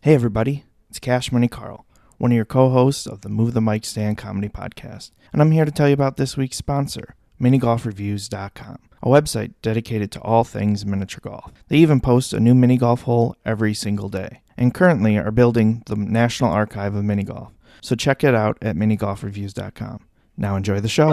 Hey everybody, it's Money Karl, one of your co-hosts of the Move the Mic Stand comedy podcast, and I'm here to tell you about this week's sponsor, minigolfreviews.com, a website dedicated to all things miniature golf. They even post a new mini golf hole every single day, and currently are building the National Archive of Mini Golf, so check it out at minigolfreviews.com. Now enjoy the show.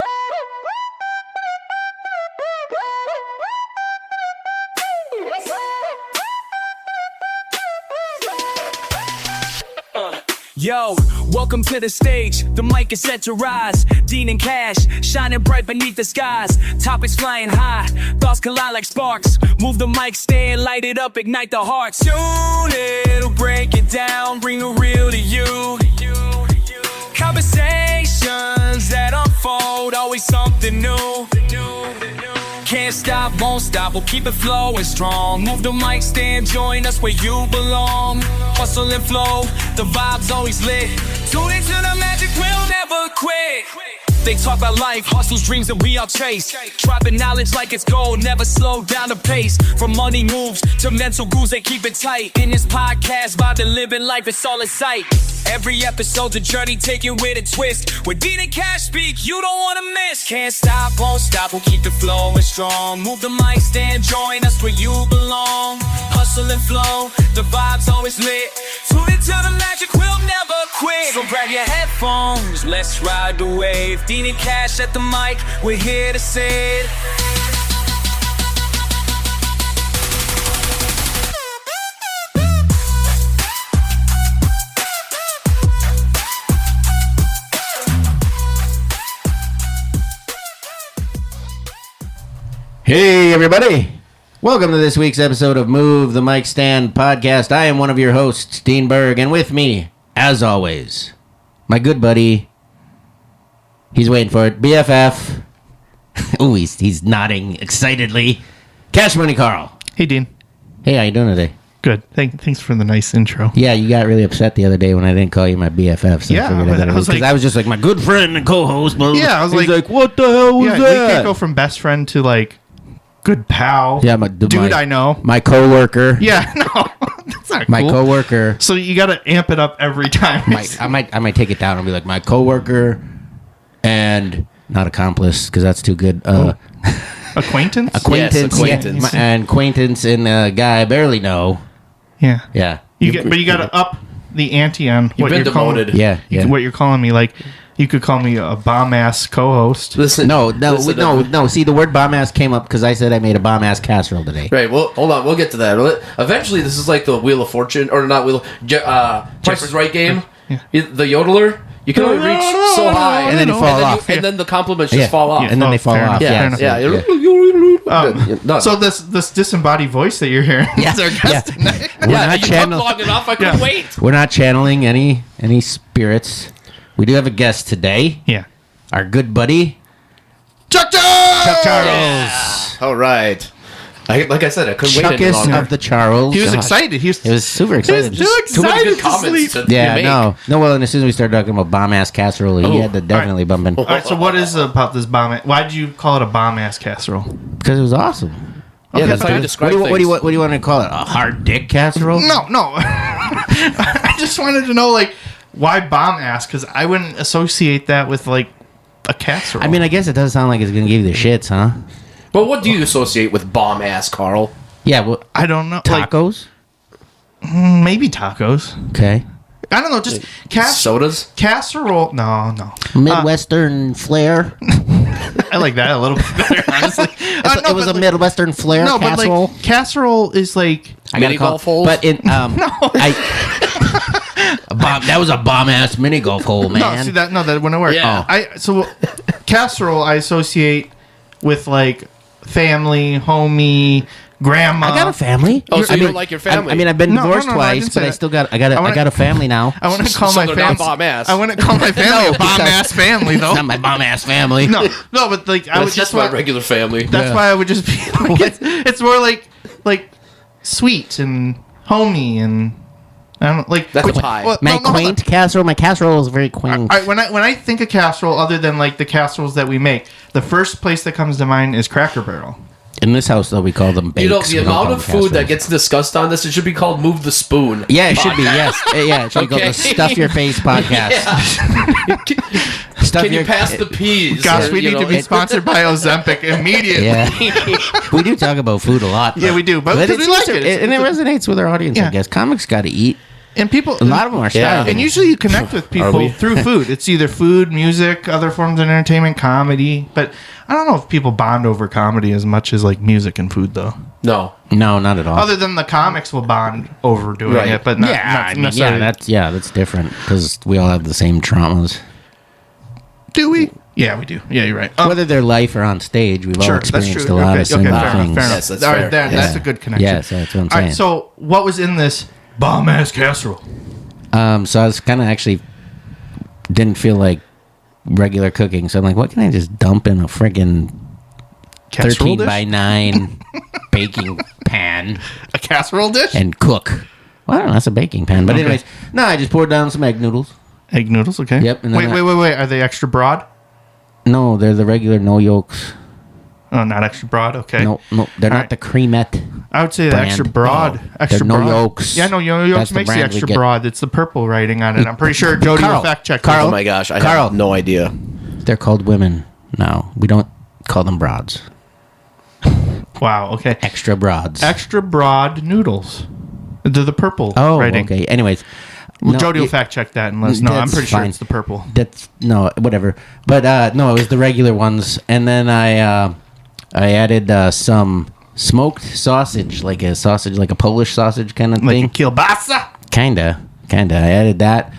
Yo, welcome to the stage. The mic is set to rise. Dean and Cash, shining bright beneath the skies. Topics flying high, thoughts collide like sparks. Move the mic stand, light it up, ignite the hearts. Soon it'll break it down, bring the real to you. Conversations that unfold, always something new. Can't stop, won't stop, we'll keep it flowing strong. Move the mic stand, join us where you belong. Hustle and flow, the vibe's always lit. Tune into the magic, we'll never quit. They talk about life, hustles, dreams that we all chase. Dropping knowledge like it's gold, never slow down the pace. From money moves to mental goals, they keep it tight. In this podcast, by the living life, it's all in sight. Every episode's a journey taken with a twist. With Dean and Cash speak, you don't wanna miss. Can't stop, won't stop, we'll keep the flowing strong. Move the mic stand, join us where you belong. Hustle and flow, the vibe's always lit. Tune into the magic, we'll never quit. So grab your headphones, let's ride the wave. Dean and Cash at the mic, we're here to say it. Hey everybody, welcome to this week's episode of Move the Mic Stand podcast. I am one of your hosts, Dean Berg, and with me, as always, my good buddy, he's waiting for it, BFF. Ooh, he's nodding excitedly. Money Karl. Hey Dean. Hey, how you doing today? Good. Thanks for the nice intro. Yeah, you got really upset the other day when I didn't call you my BFF. So Yeah, I was just like my good friend and co-host. But Yeah, I was he's like, what the hell was Yeah, that? we can't go from best friend to like good pal. Yeah, I know. My coworker. Yeah, no, that's not My cool. coworker. So you got to amp it up every time. I might take it down and be like my coworker and not accomplice because that's too good. Acquaintance. Acquaintance, Yes, acquaintance. Yeah, and acquaintance and a guy I barely know. Yeah. Yeah, But you got to up the ante on what been you're calling. demoted. yeah. What you're calling me, like you could call me a bomb ass co-host. Listen, No. listen, See, the word bomb ass came up because I said I made a bomb ass casserole today. Right, well, hold on. We'll get to that. Eventually, this is like the Wheel of Fortune, or not Wheel. Price is Right game. Yeah. The yodeler. You can only reach so high, And then you fall off. and then the compliments just fall off. And then they fall fair off. enough. Yeah, Yeah, yeah. Done. So this disembodied voice that you're hearing is our guest tonight. We're yeah, not you channel- talked long enough. I couldn't wait. We're not channeling any spirits. We do have a guest today. Yeah. Our good buddy Chuck Charles! Chuck Charles. All right. Like I said, I couldn't wait any Chuckist longer. of the Charles. He was excited. He was super excited. too Too many excited good to comments sleep. to Yeah, make. no. Well, and as soon as we started talking about bomb-ass casserole, he had to definitely bump in. All right, so what is about this bomb? Why did you call it a bomb ass casserole? Because it was awesome. Yeah, that's how you What describe do you things. want to call it? A hard dick casserole? No. I just wanted to know like why bomb ass because I wouldn't associate that with like a casserole. I mean, I guess it does sound like it's going to give you the shits, huh? But what do you associate with bomb ass, Carl? Yeah, well, I don't know. tacos? Maybe tacos. Okay. I don't know. Just Sodas? casserole. No. Midwestern flair? I like that a little bit better, honestly. It was a Midwestern flair No, casserole? but like casserole is like I gotta Mini call- golf holes? But that was a bomb-ass mini golf hole, man. that wouldn't work. Yeah. So casserole I associate with like family, homie, grandma. I got a family. Oh, so you don't like your family? I mean, I've been No, divorced I twice, didn't say but I that. still got I got a family now. I want to call So my they're family not bomb-ass. I want to call my family No, a bomb ass family though. It's not my bomb-ass family. No, but like I would That's just just my regular family. That's why I would just be like, it's more like sweet and homey and I don't like That's a pie. well, My no, hold on. quaint casserole. My casserole is very quaint. All right, when I think of casserole, other than like the casseroles that we make, the first place that comes to mind is Cracker Barrel. In this house, though, we call them bakes. You know, We the don't amount call of them food that casseroles. gets discussed on this, it should be called Move the Spoon. Yeah, it should be, yes. Yeah, it should be called Okay. the Stuff Your Face podcast. Stuff Can you your- pass the peas? Gosh, Or, we you need know, to be sponsored by Ozempic immediately. Yeah. We do talk about food a lot. Yeah, we do, but because we like it. And it resonates with our audience, Yeah. I guess. Comics got to eat. And people, A lot of them are starving. and usually you connect with people through food. It's either food, music, other forms of entertainment, comedy. But I don't know if people bond over comedy as much as like music and food, though. No. No, not at all. Other than the comics will bond over doing Right. it, but not, yeah, not I mean, necessarily. that's different because we all have the same traumas. Do we? Yeah, we do. Yeah, you're right. Whether they're live or on stage, we've all Sure, that's experienced true. a lot Okay, of similar fair enough, things. fair enough. Yes, that's All right, fair. that's Yeah. a good connection. Yes, that's what I'm All saying. right, so what was in this bomb ass casserole? So I was kind of actually didn't feel like regular cooking, so I'm like, what can I just dump in a friggin' Casserole 13 dish? by 9 baking pan A casserole dish? and cook? Well, I don't know, that's a baking pan. But Okay. anyways, no, I just poured down some egg noodles. Egg noodles, okay. Yep, and then Wait. Are they extra broad? No, they're the regular no yolks. Oh, not extra broad. Okay. No, they're All not right. the cremette. I would say the brand. extra broad. No. Extra They're no broad. yolks. Yeah, no That's yolks the makes the brand we extra get. broad. It's the purple writing on it. I'm pretty sure Jody Carl. will fact check. Carl. Oh my gosh, I Carl. have no idea. They're called women now. We don't call them broads. Wow. Okay. Extra broads. Extra broad noodles. They're the purple Oh, writing. okay. Anyways. Well, no, Jody will it- fact check that and let us know. I'm That's pretty sure fine. it's the purple. That's no, whatever. But no, it was the regular ones, and then I added some smoked sausage, like a Polish sausage kind of Like thing. a kielbasa. Kinda. I added that,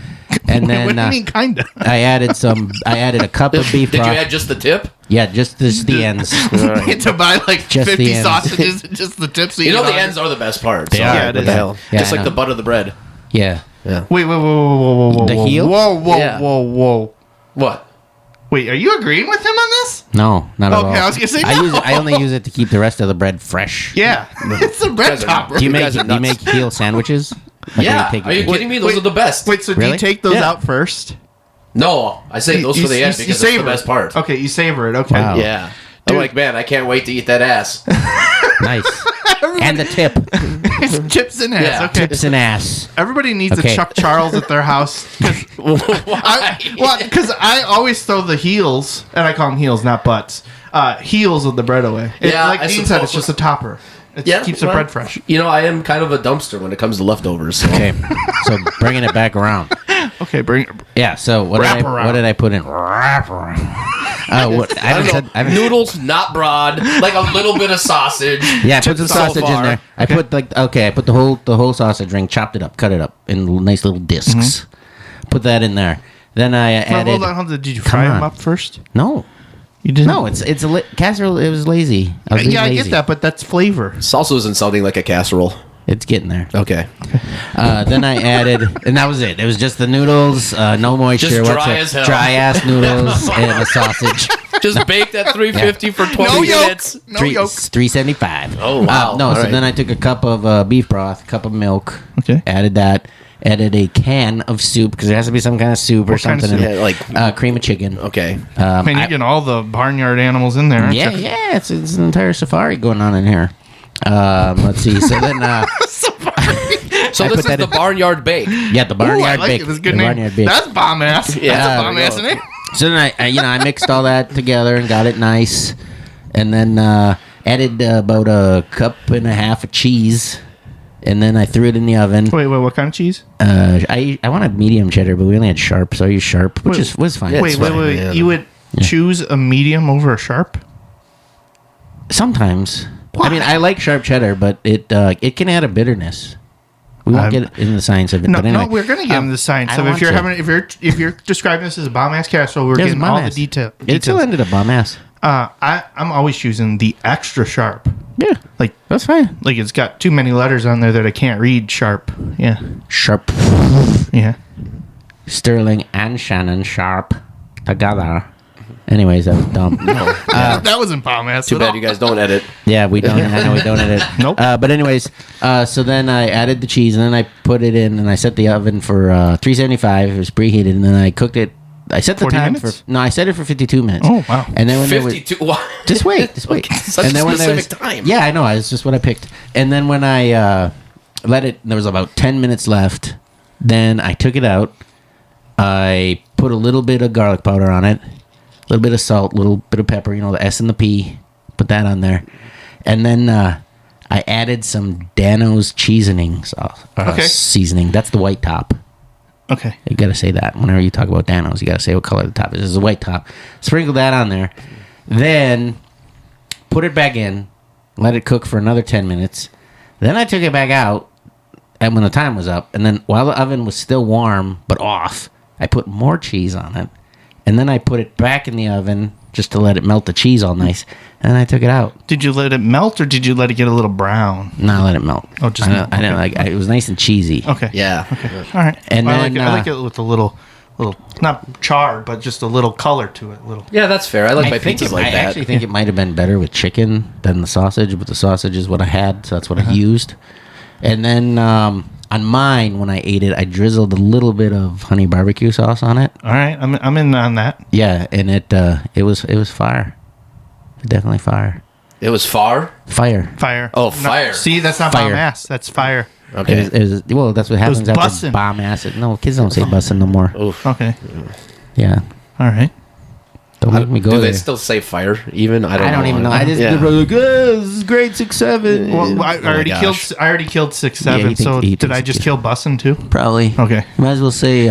and then what do you mean, kinda? I added a cup of beef Did you broth. add just the tip? Yeah, just the ends. To buy like Just the 50 ends. sausages and just the tips. You know eat the on ends are the best part. They so are. Yeah, it what is. the hell? Yeah, Just I like know. the butt of the bread. Yeah. Yeah. Wait, whoa. The heel? Whoa. Yeah. What? Wait, are you agreeing with him on this? No, not at all. Okay, I was gonna say I no. I only use it to keep the rest of the bread fresh. Yeah, it's a bread guys are- topper. Do you You make guys are nuts. heel sandwiches? Like, Yeah. when you Are you take- kidding me? Those Wait, are the best. Wait, so do Really? you take those Yeah. out first? No, I save those for the end because it's the savor best it. part. Okay, you savor it. Okay. Wow. Yeah. Dude. I'm like, man, I can't wait to eat that ass. Nice. And the tip. Chips and ass. Yeah. Okay. Tips and ass. Everybody needs Okay. a Chuck Charles at their house. Because I always throw the heels, and I call them heels, not butts. Heels of the bread away. Yeah, like I Dean said, suppose it's just a topper. It Yeah, keeps the well, bread fresh. You know, I am kind of a dumpster when it comes to leftovers. So. Okay. So bringing it back around. Okay, bring. Yeah. So what Wrap did around. I put in? Wrap around. What, I I haven't don't said. know. I haven't, Noodles, not broad, like a little bit of sausage. yeah, I put the so sausage in far. there. I put I put the whole sausage ring, chopped it up, cut it up in nice little discs. Put that in there. Then I added. Hold on. Did you fry Come them on. up first? No, You didn't. no. It's a casserole. It was lazy. I was being Yeah, I lazy. get that, but that's flavor. Salsa isn't sounding like a casserole. It's getting there. Okay. Then I added, and that was it. It was just the noodles, no moisture. Just dry what's it? as hell. Dry ass noodles and a sausage. Just baked at 350 for 20 No yolk. minutes. No yolk. $3.75. Oh, wow. No, All so right. then I took a cup of beef broth, a cup of milk. Okay. Added that. Added a can of soup because there has to be some kind of soup or What kind of something. in soup? it. Yeah, like- cream of chicken. Okay. Man, you're getting all the barnyard animals in there, aren't Yeah, you? yeah. It's an entire safari going on in here. Let's see. So then, So I this put is that the in- barnyard bake. yeah, the Ooh, barnyard I like bake. it. That's a good the name. barnyard bake. That's bomb ass. Yeah, That's a there bomb we ass go. name. So then I mixed all that together and got it nice, and then added about a cup and a half of cheese, and then I threw it in the oven. Wait, what kind of cheese? I wanted medium cheddar, but we only had sharp, so I used sharp, which was fine. Yeah, Wait. fine, yeah. You would choose a medium over a sharp? Sometimes. I mean, I like sharp cheddar, but it can add a bitterness. We won't get into the science of it. No, but anyway, no, we're gonna get into the science I of don't it. If you're want having, if you're describing this as a bomb ass casserole, we're It was getting bomb all the ass. detail. It still details. ended up bomb ass. I'm always choosing the extra sharp. Yeah, Like that's fine. it's got too many letters on there that I can't read. Sharp. Yeah. Sharp. Yeah. Sterling and Shannon Sharp together. Anyways, that was dumb. That wasn't bomb ass. Too at bad all. you guys don't edit. Yeah, we don't. I know we don't edit. Nope. But anyways, so then I added the cheese, and then I put it in, and I set the oven for 375. It was preheated, and then I cooked it I set the 40 time minutes? I set it for 52 minutes. Oh, wow. And then when there was 52. What? just wait. Such and a then when there specific was, time. Yeah, I know. It's just what I picked. And then when I let it, there was about 10 minutes left. Then I took it out. I put a little bit of garlic powder on it, a little bit of salt, a little bit of pepper. You know, the S and the P. Put that on there, and then I added some Dano's seasoning sauce. Okay. Seasoning. That's the white top. Okay. You got to say that whenever you talk about Dano's. You got to say what color the top is. It's a white top. Sprinkle that on there. Then put it back in. Let it cook for another 10 minutes. Then I took it back out, and when the time was up, and then while the oven was still warm but off, I put more cheese on it, and then I put it back in the oven just to let it melt the cheese all nice, and then I took it out. Did you let it melt or did you let it get a little brown? No, I let it melt. Oh, just I melt. didn't Okay. like. It was nice and cheesy. Okay. Yeah. All right. And I then, like it with a little, not charred, but just a little color to it. Little. Yeah, that's fair. I like my think pizzas like I that. actually think it might have been better with chicken than the sausage, but the sausage is what I had, so that's what I used. And then on mine, when I ate it, I drizzled a little bit of honey barbecue sauce on it. All right. I'm in on that. Yeah, and it was fire. Definitely fire. It was far. Fire. Fire. Oh, No, fire. see, that's not Fire. bomb ass. That's fire. Okay. Well, that's what happens after bussin'. bomb acid. No, kids don't say bussin' no more. Oof. Okay. Yeah. All right. Don't make me go Do there. they still say fire? Even I I don't even know. I just Yeah. like, this is grade 6-7. Well, I already gosh. killed 6-7. Yeah, he So thinks did I just kill Bussin' too? Probably. Okay. Might as well say.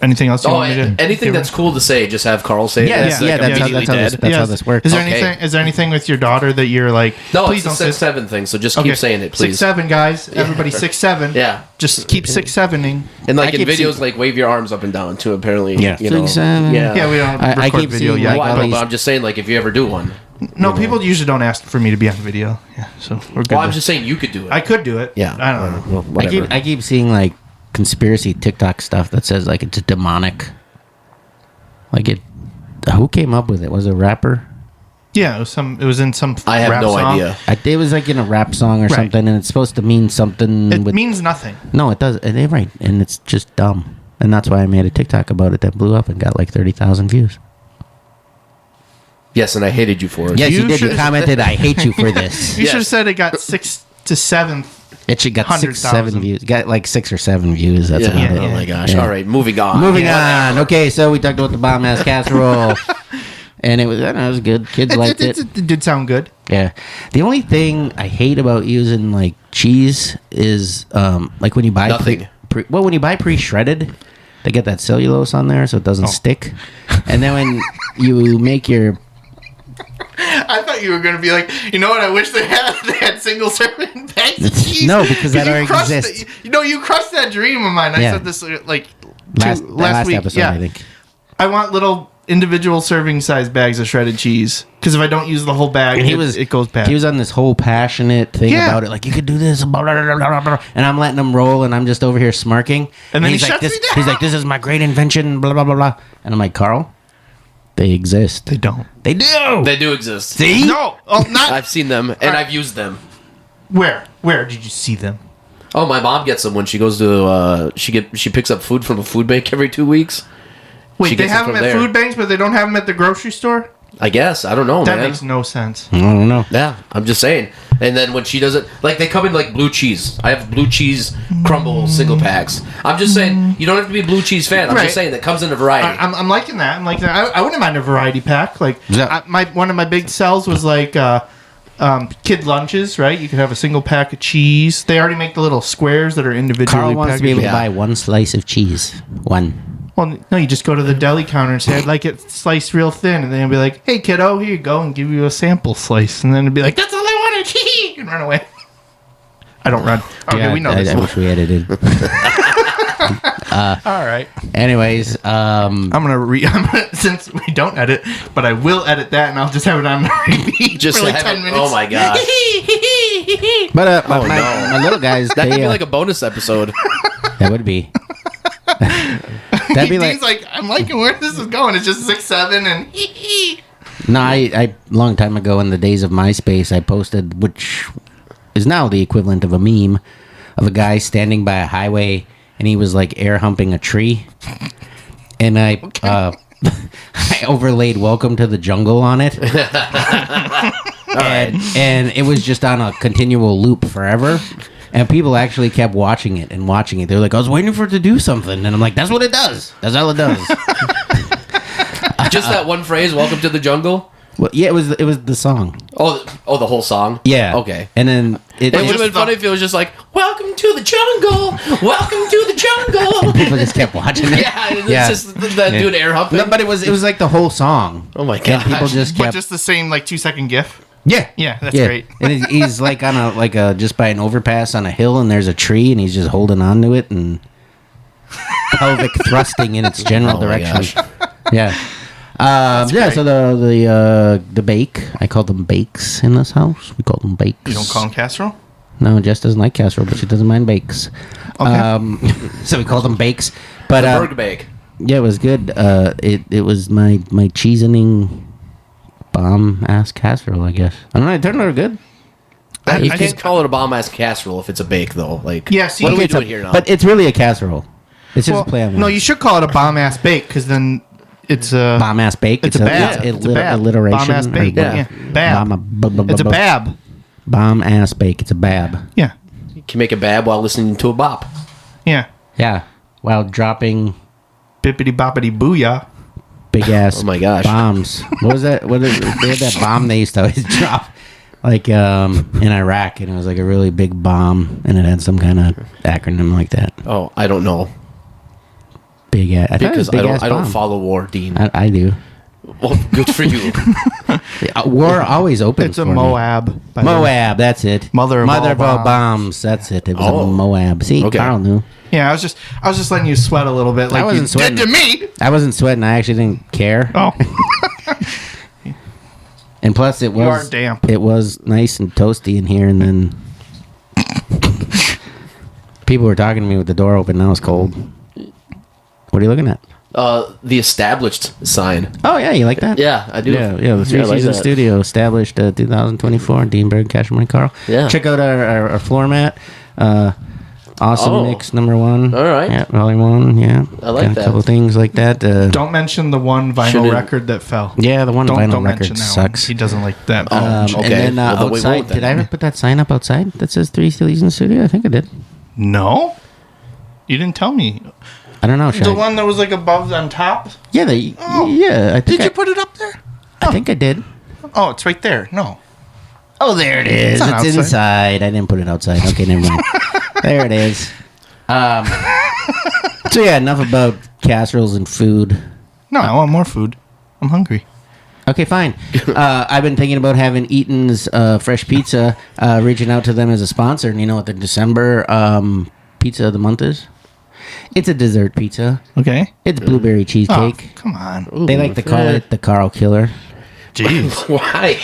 Anything else you Oh, want me to? anything that's cool to say, just have Carl say. it. Yeah, That's, yeah, like, that's how- immediately that's dead. how this works. Is there Okay. anything? Is there anything with your daughter that you're like? No, please it's a don't say 6-7 thing. So just keep saying it, please. 6-7, guys. Everybody 6-7. Yeah. Just keep 6-7ing. And like I in keep videos, seeing- like wave your arms up and down too. Apparently, Yeah. you know, 6-7. yeah. Yeah, we don't I record keep video seeing, yet. like, Well, I all know, these- but I'm just saying, like, if you ever do one. No, people usually don't ask for me to be on video. Yeah, so we're good. Well, I'm to- just saying you could do it. I could do it. Yeah. I don't know. Well, whatever. I keep seeing like conspiracy TikTok stuff that says like it's demonic. Like it. Who came up with it? Was it a rapper? Yeah, it was some. It was in some. I have rap no song. idea. It was like in a rap song or Right. something, and it's supposed to mean something. It with, means nothing. no, it does. Right, and it's just dumb, and that's why I made a TikTok about it that blew up and got like 30,000 views. Yes, and I hated you for it. Yes, you did. You should've- commented, "I hate you for this." You Yes. should have said it got 6 to 7. It should got 6-7 100,000. views. Got like 6 or 7 views. That's Yeah. about it. Oh my gosh. Yeah. All right, moving on. Moving on. Okay, so we talked about the bomb ass casserole, and it was good. Kids liked it. It did sound good. Yeah. The only thing I hate about using like cheese is like when you buy Nothing. when you buy pre-shredded, they get that cellulose on there so it doesn't stick. And then when you make your I thought you were going to be like, you know what? I wish they had single serving bags of cheese. No, because that you already crushed exists. you crushed that dream of mine. I Yeah. said this like last week. episode, yeah. I think. I want little individual serving size bags of shredded cheese because if I don't use the whole bag, And it goes bad. He was on this whole passionate thing Yeah. about it, like you could do this, blah, blah, blah, blah, blah, and I'm letting him roll, and I'm just over here smirking. And then he he's like, shuts "This," me down. he's like, "This is my great invention," blah blah blah blah. And I'm like, "Carl, they exist. They don't. They do. They do exist. See? No, oh, not I've seen them and I've used them. where. Where did you see them? Oh, my mom gets them when she goes to she picks up food from a food bank every 2 weeks. Wait, She they gets have them them from at there. food banks, but they don't have them at the grocery store. I guess I don't know, That man. makes no sense. I don't know. Yeah, I'm just saying. And then when she does it, like they come in like blue cheese. I have blue cheese crumble single packs. I'm just saying you don't have to be a blue cheese fan. I'm Right. just saying that comes in a variety. I'm liking that. I'm liking that. I wouldn't mind a variety pack. Like Yeah. one of my big sells was like kid lunches. Right, you could have a single pack of cheese. They already make the little squares that are individually Carl wants to be able packaged. to buy one slice of cheese. One. Well, no, you just go to the deli counter and say, "I'd like it sliced real thin," and then they'll be like, "Hey, kiddo, here you go," and give you a sample slice, and then it'd be like, "That's all I wanted," and run away. I don't run. Okay, Yeah, we know I this. wish we edited. All right, Anyways, I'm gonna since we don't edit, but I will edit that, and I'll just have it on repeat Just for like have 10 it- minutes. oh my gosh. but Oh, my, no. my little guys, That could they, be like a bonus episode. that would be. That'd be He's like like, I'm liking where this is going. It's just 6-7 and no. I long time ago in the days of MySpace, I posted, which is now the equivalent of a meme, of a guy standing by a highway and he was like air humping a tree, and I I overlaid "Welcome to the Jungle" on it, and it was just on a continual loop forever. And people actually kept watching it and watching it. They're like, "I was waiting for it to do something," and I'm like, "That's what it does. That's all it does." Just that one phrase, "Welcome to the jungle." Well, yeah, it was the song. Oh, the whole song. Yeah. Okay. And then It would have been funny if it was just like, "Welcome to the jungle, welcome to the jungle." people just kept watching it. Yeah, it's just that dude air humping. No, but it was like the whole song. Oh my And god! people just But kept. just the same, like, 2-second GIF. Yeah. Yeah, that's great. And he's like on a just by an overpass on a hill, and there's a tree, and he's just holding on to it and pelvic thrusting in its general Oh my direction. gosh. Yeah. great. So the bake, I call them bakes in this house. We call them bakes. You don't call them casserole? No, Jess doesn't like casserole, but she doesn't mind bakes. Okay. So we call them bakes. But The Berg bake. yeah, it was good. It was my seasoning bomb ass casserole, I guess. I don't know. It turned out good. You I can't just- call it a bomb ass casserole if it's a bake, though. Like, Yeah, see, what are we it's doing here now? But it's really a casserole. It's just Well, a play on no, words. you should call it a bomb-ass bake, because then it's a... Bomb ass bake. It's a bab. It's It's a bab. alliteration. Bomb-ass bake. Or- Yeah. Bab. It's a bab. Bomb ass bake. It's a bab. Yeah. You can make a bab while listening to a bop. Yeah. Yeah. While dropping Bippity-boppity booyah. big ass Oh my gosh. bombs. What was that? They had that bomb they used to always drop, like in Iraq, and it was like a really big bomb, and it had some kind of acronym like that. Oh, I don't know. Big ass. I thought it was Because big I don't bomb. follow war, Dean. I do. Well, good for you. War always open. It's a for me. Moab. by the way. Moab, that's it. Mother of all all bombs. That's it. It was Oh. a Moab. See, Okay. Carl knew. Yeah, I was just letting you sweat a little bit, like wasn't you sweating. did to me. I wasn't sweating. I actually didn't care. Oh, And plus, it you are was damp. it was nice and toasty in here, and then people were talking to me with the door open. Now it's cold. What are you looking at? The established sign. Oh yeah, you like that? Yeah, I do. Yeah. The three I like season that. studio established 2024. Dean Berg, Cash Money Karl. Yeah. Check out our floor mat. Awesome Oh. mix #1. All right. Yeah, volume 1. Yeah. I like Got that. A couple things like that. Don't mention the one vinyl Shouldn't- record that fell. Yeah, the one Don't vinyl mention record that sucks. one. He doesn't like that. Okay. And then Well, then we outside, won't then. did I ever put that sign up outside that says 3 season studio? I think I did. No, you didn't tell me. I don't know. The one that was like above on top. Yeah, yeah. I think Did I, you put it up there? I think I did. Oh, it's right there. No. Oh, there it is. It's not It's outside. inside. I didn't put it outside. Okay, never mind. There it is. So yeah, enough about casseroles and food. No, I want more food. I'm hungry. Okay, fine. I've been thinking about having Eaton's Fresh Pizza, reaching out to them as a sponsor. And you know what the December pizza of the month is? It's a dessert pizza. Okay. It's blueberry Oh, cheesecake. come on. They like to call it the Carl Killer. Jeez. Why?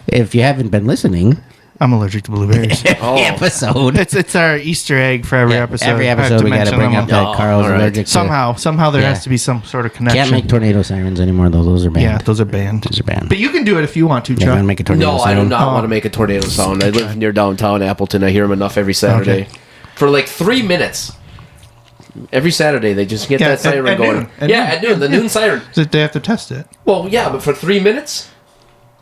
If you haven't been listening, I'm allergic to blueberries. Oh. episode. It's our Easter egg for every episode. Every I have episode we got to mention bring them up all. that Carl's all right. allergic to. Somehow there Yeah. has to be some sort of connection. Can't make tornado sirens anymore, though. Those are banned. Yeah, those are banned. Those are banned. But you can do it if you want to, Yeah, Chuck. I'm gonna make a tornado No, siren. I do not Oh. want to make a tornado sound. I live near downtown Appleton. I hear them enough every Saturday. Okay. For like 3 minutes. Every Saturday, they just get Yeah, that siren at going. noon. At Yeah, noon. at noon. The noon siren. They have to test it. Well, yeah, but for 3 minutes?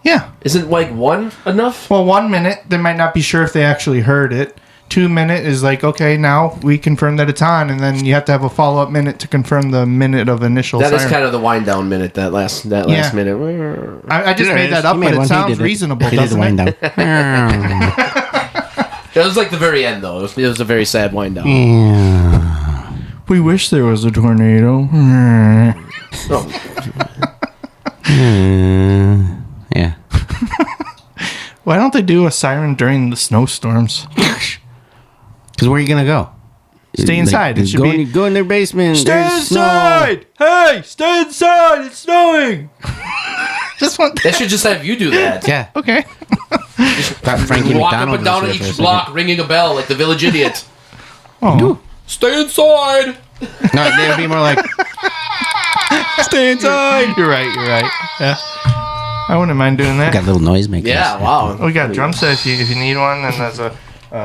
Yeah. Isn't like one enough? Well, 1 minute, they might not be sure if they actually heard it. 2 minute is like, okay, now we confirm that it's on, and then you have to have a follow-up minute to confirm the minute of initial That is siren. kind of the wind down minute. That last Yeah. minute. I just There made it that is. up, You made but one. it He sounds did it. reasonable, He did the doesn't wind it? down. It was like the very end, though. It was a very sad wind down. Yeah. We wish there was a tornado. Oh, Yeah. Why don't they do a siren during the snowstorms? Because where are you gonna go? Stay inside. It should go, be- go in their basement. Stay There's snow. inside! Hey, stay inside! It's snowing! Just want they should just have you do that. Yeah. Okay. Got Frankie Walk McDonald up and down was here each for a block, ringing a bell like the village idiot. Oh. Stay inside. second. No, they would be more like. Stay inside! You're right, Yeah. I wouldn't mind doing that. Got little noisemakers. Yeah, wow. We got a drum set if you need one, and there's a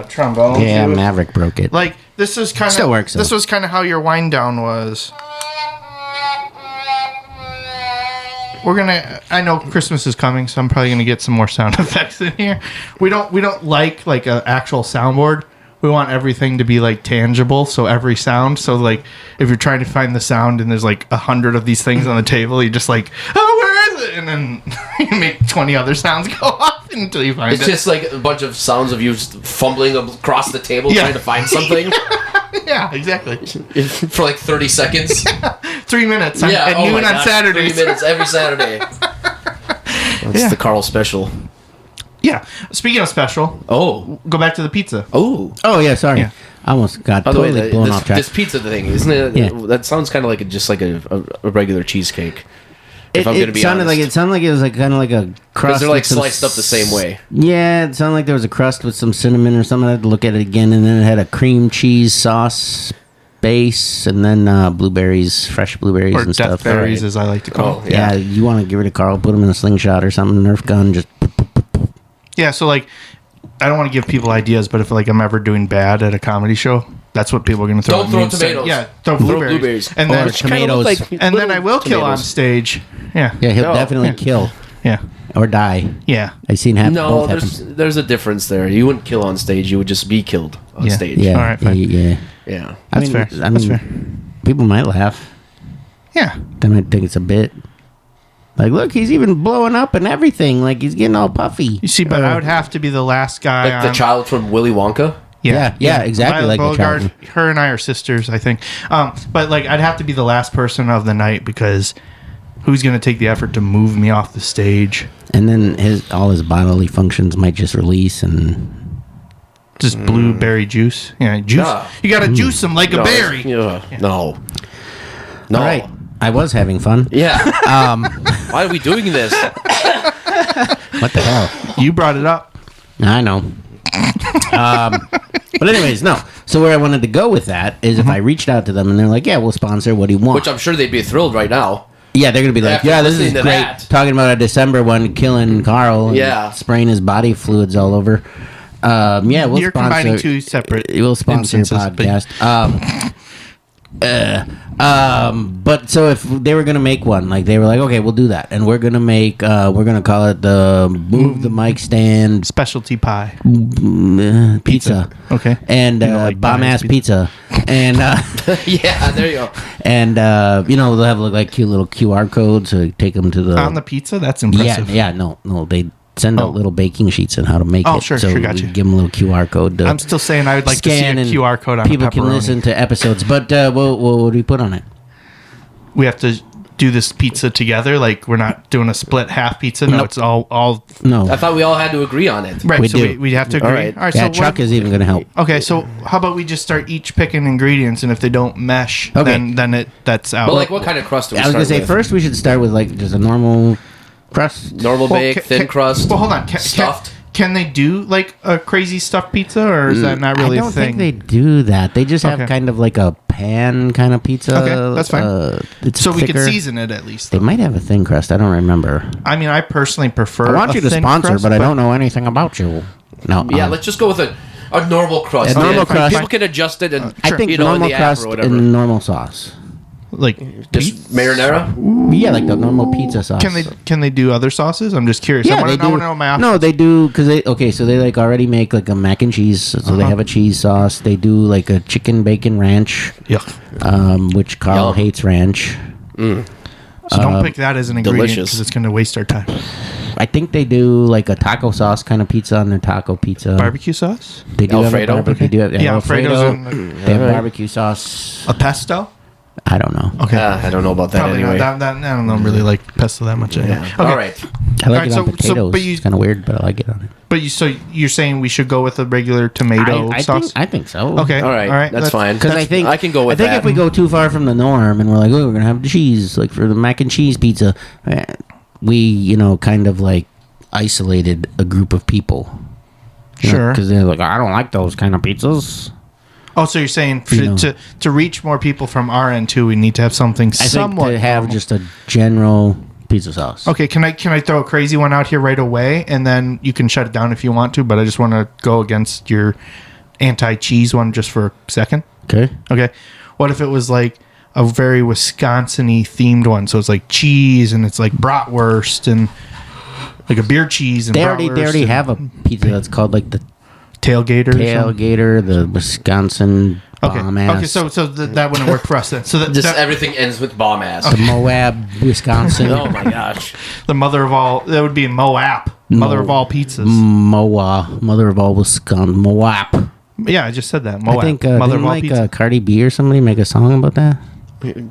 trombone. Yeah, too. Maverick broke it. Like, this is kind of... Still works, though. This was kind of how your wind down was. I know Christmas is coming, so I'm probably gonna get some more sound effects in here. We don't like an actual soundboard. We want everything to be like tangible, so every sound. So like, if you're trying to find the sound and there's like 100 of these things on the table, you just like, oh, where is it? And then you make 20 other sounds go off until you find it. It's just like a bunch of sounds of you just fumbling across the table trying to find something. Yeah, exactly. For like 30 seconds. 3 minutes at noon on Saturdays. 3 minutes every Saturday. That's the Karl special. Yeah. Speaking of special, go back to the pizza. Oh yeah, sorry. Yeah. I almost got By the way, totally blown off track. this pizza thing, isn't it? Yeah. That sounds kind of like just like a regular cheesecake. It sounded like it was like kind of like a crust. Because they're like with some sliced up the same way. Yeah, it sounded like there was a crust with some cinnamon or something. I had to look at it again, and then it had a cream cheese sauce base, and then fresh blueberries Or and stuff. deathberries, as I like to call them. Yeah, you want to get rid of Karl, put him in a slingshot or something, Nerf gun, just. Yeah, so like, I don't want to give people ideas, but if like I'm ever doing bad at a comedy show, that's what people are going to throw. Don't throw at me instead. tomatoes. Yeah, throw blueberries. And then Or tomatoes. and then I will kill on stage. Yeah. Yeah, he'll definitely kill Yeah. or die. Yeah. I've seen happen. No, both happen. there's a difference there. You wouldn't kill on stage. You would just be killed on Yeah. stage. Yeah, All right, fine. yeah. That's fair. That's fair. People might laugh. Yeah. They might think it's a bit. Like, look, he's even blowing up and everything. Like, he's getting all puffy. You see, but I would have to be the last guy. Like the child from Willy Wonka? Yeah, exactly Violet like the Beauregard, child. her and I are sisters, I think. But like, I'd have to be the last person of the night because who's going to take the effort to move me off the stage? And then all his bodily functions might just release and... Just blueberry juice. Yeah, juice. Nah. You got to juice them like a berry. No. All right. I was having fun. Yeah. Why are we doing this? What the hell? You brought it up. I know. But anyways, no. So where I wanted to go with that is if I reached out to them and they're like, yeah, we'll sponsor. What do you want? Which I'm sure they'd be thrilled right now. Yeah, they're going to be like, After yeah, this is listening to great. that. Talking about a December one, killing Karl and Yeah. spraying his body fluids all over. Yeah, we'll You're sponsor. combining two separate We'll sponsor your instances, but- podcast. But so if they were gonna make one, like they were like, okay, we'll do that, and we're gonna make, we're gonna call it the Move the Mic Stand Specialty pie. pizza. Okay. And You don't like bomb ass pies, pizza, and Yeah, there you go. and they'll have like cute little QR codes to take them to the On the pizza? That's impressive. no, they send out little baking sheets on how to make it. Sure, so gotcha. we give them a little QR code. I'm still saying I would like to see a scan and QR code on people pepperoni. can listen to episodes. But what do we put on it? We have to do this pizza together. Like, we're not doing a split half pizza. No, Nope. it's all No, I thought we all had to agree on it. right. We So do. we have to agree. All right. yeah, so Chuck is even going to help. Okay, so how about we just start each picking ingredients, and if they don't mesh, Okay. then that's out. But like, what kind of crust do we I was start going to say with? first we should start with like just a normal crust. Normal Well, bake, thin crust. Well, hold on. Stuffed. Can they do like a crazy stuffed pizza, or is that not really I don't a thing? think they do that. They just have Okay. kind of like a pan kind of pizza. Okay, that's fine. It's So we thicker. can season it at least. They might have a thin crust. I don't remember. I mean, I personally prefer. I want you to thin sponsor, crust, but I don't know anything about you. No. Yeah, let's just go with a normal crust. A normal Yeah, crust. People can adjust it and I think in normal the app crust or whatever. and normal sauce. like. Just marinara. Yeah, like the normal pizza sauce. Can they do other sauces? I'm just curious. Yeah, I they want do. to know my options. No, they do because so they like already make like a mac and cheese. So they have a cheese sauce. They do like a chicken bacon ranch, which Karl Yum. hates ranch. So don't pick that as an ingredient delicious. because it's going to waste our time. I think they do like a taco sauce kind of pizza on their taco pizza. Barbecue sauce, They do Alfredo? have a barbecue. They do have Yeah, Alfredo. Alfredo's in They have barbecue sauce. a pesto. I don't know. Okay, I don't know about that probably anyway. not. I don't really like pesto that much. Anyway. Okay. All right. I like Alright, it so- on potatoes. but you- It's kind of weird, but I like it on it. But so you're saying we should go with a regular tomato sauce? I think so. Okay. All right. That's fine. Because I think I can go with I think that. if we go too far from the norm and we're like, oh, we're gonna have cheese, like for the mac and cheese pizza, we kind of like isolated a group of people. Sure. Because they're like, I don't like those kind of pizzas. Oh, so you're saying You know. to reach more people from our end too, we need to have something I think somewhat to have normal. just a general pizza sauce. Okay, can I throw a crazy one out here right away, and then you can shut it down if you want to. But I just want to go against your anti-cheese one just for a second. Okay. Okay, what if it was like a very Wisconsin-y themed one. So it's like cheese and it's like bratwurst and like a beer cheese and They already and have a pizza that's called like the tailgater. Tailgater, the Wisconsin bomb ass. Okay, so that wouldn't work for us then. So Just everything ends with bomb ass. the Moab, Wisconsin. Oh my gosh. the mother of all, that would be in Moab. Mother of all pizzas. Moab, mother of all Wisconsin. Moab. Yeah, I just said that. Moab. I think mother didn't of all pizza. Cardi B or somebody make a song about that?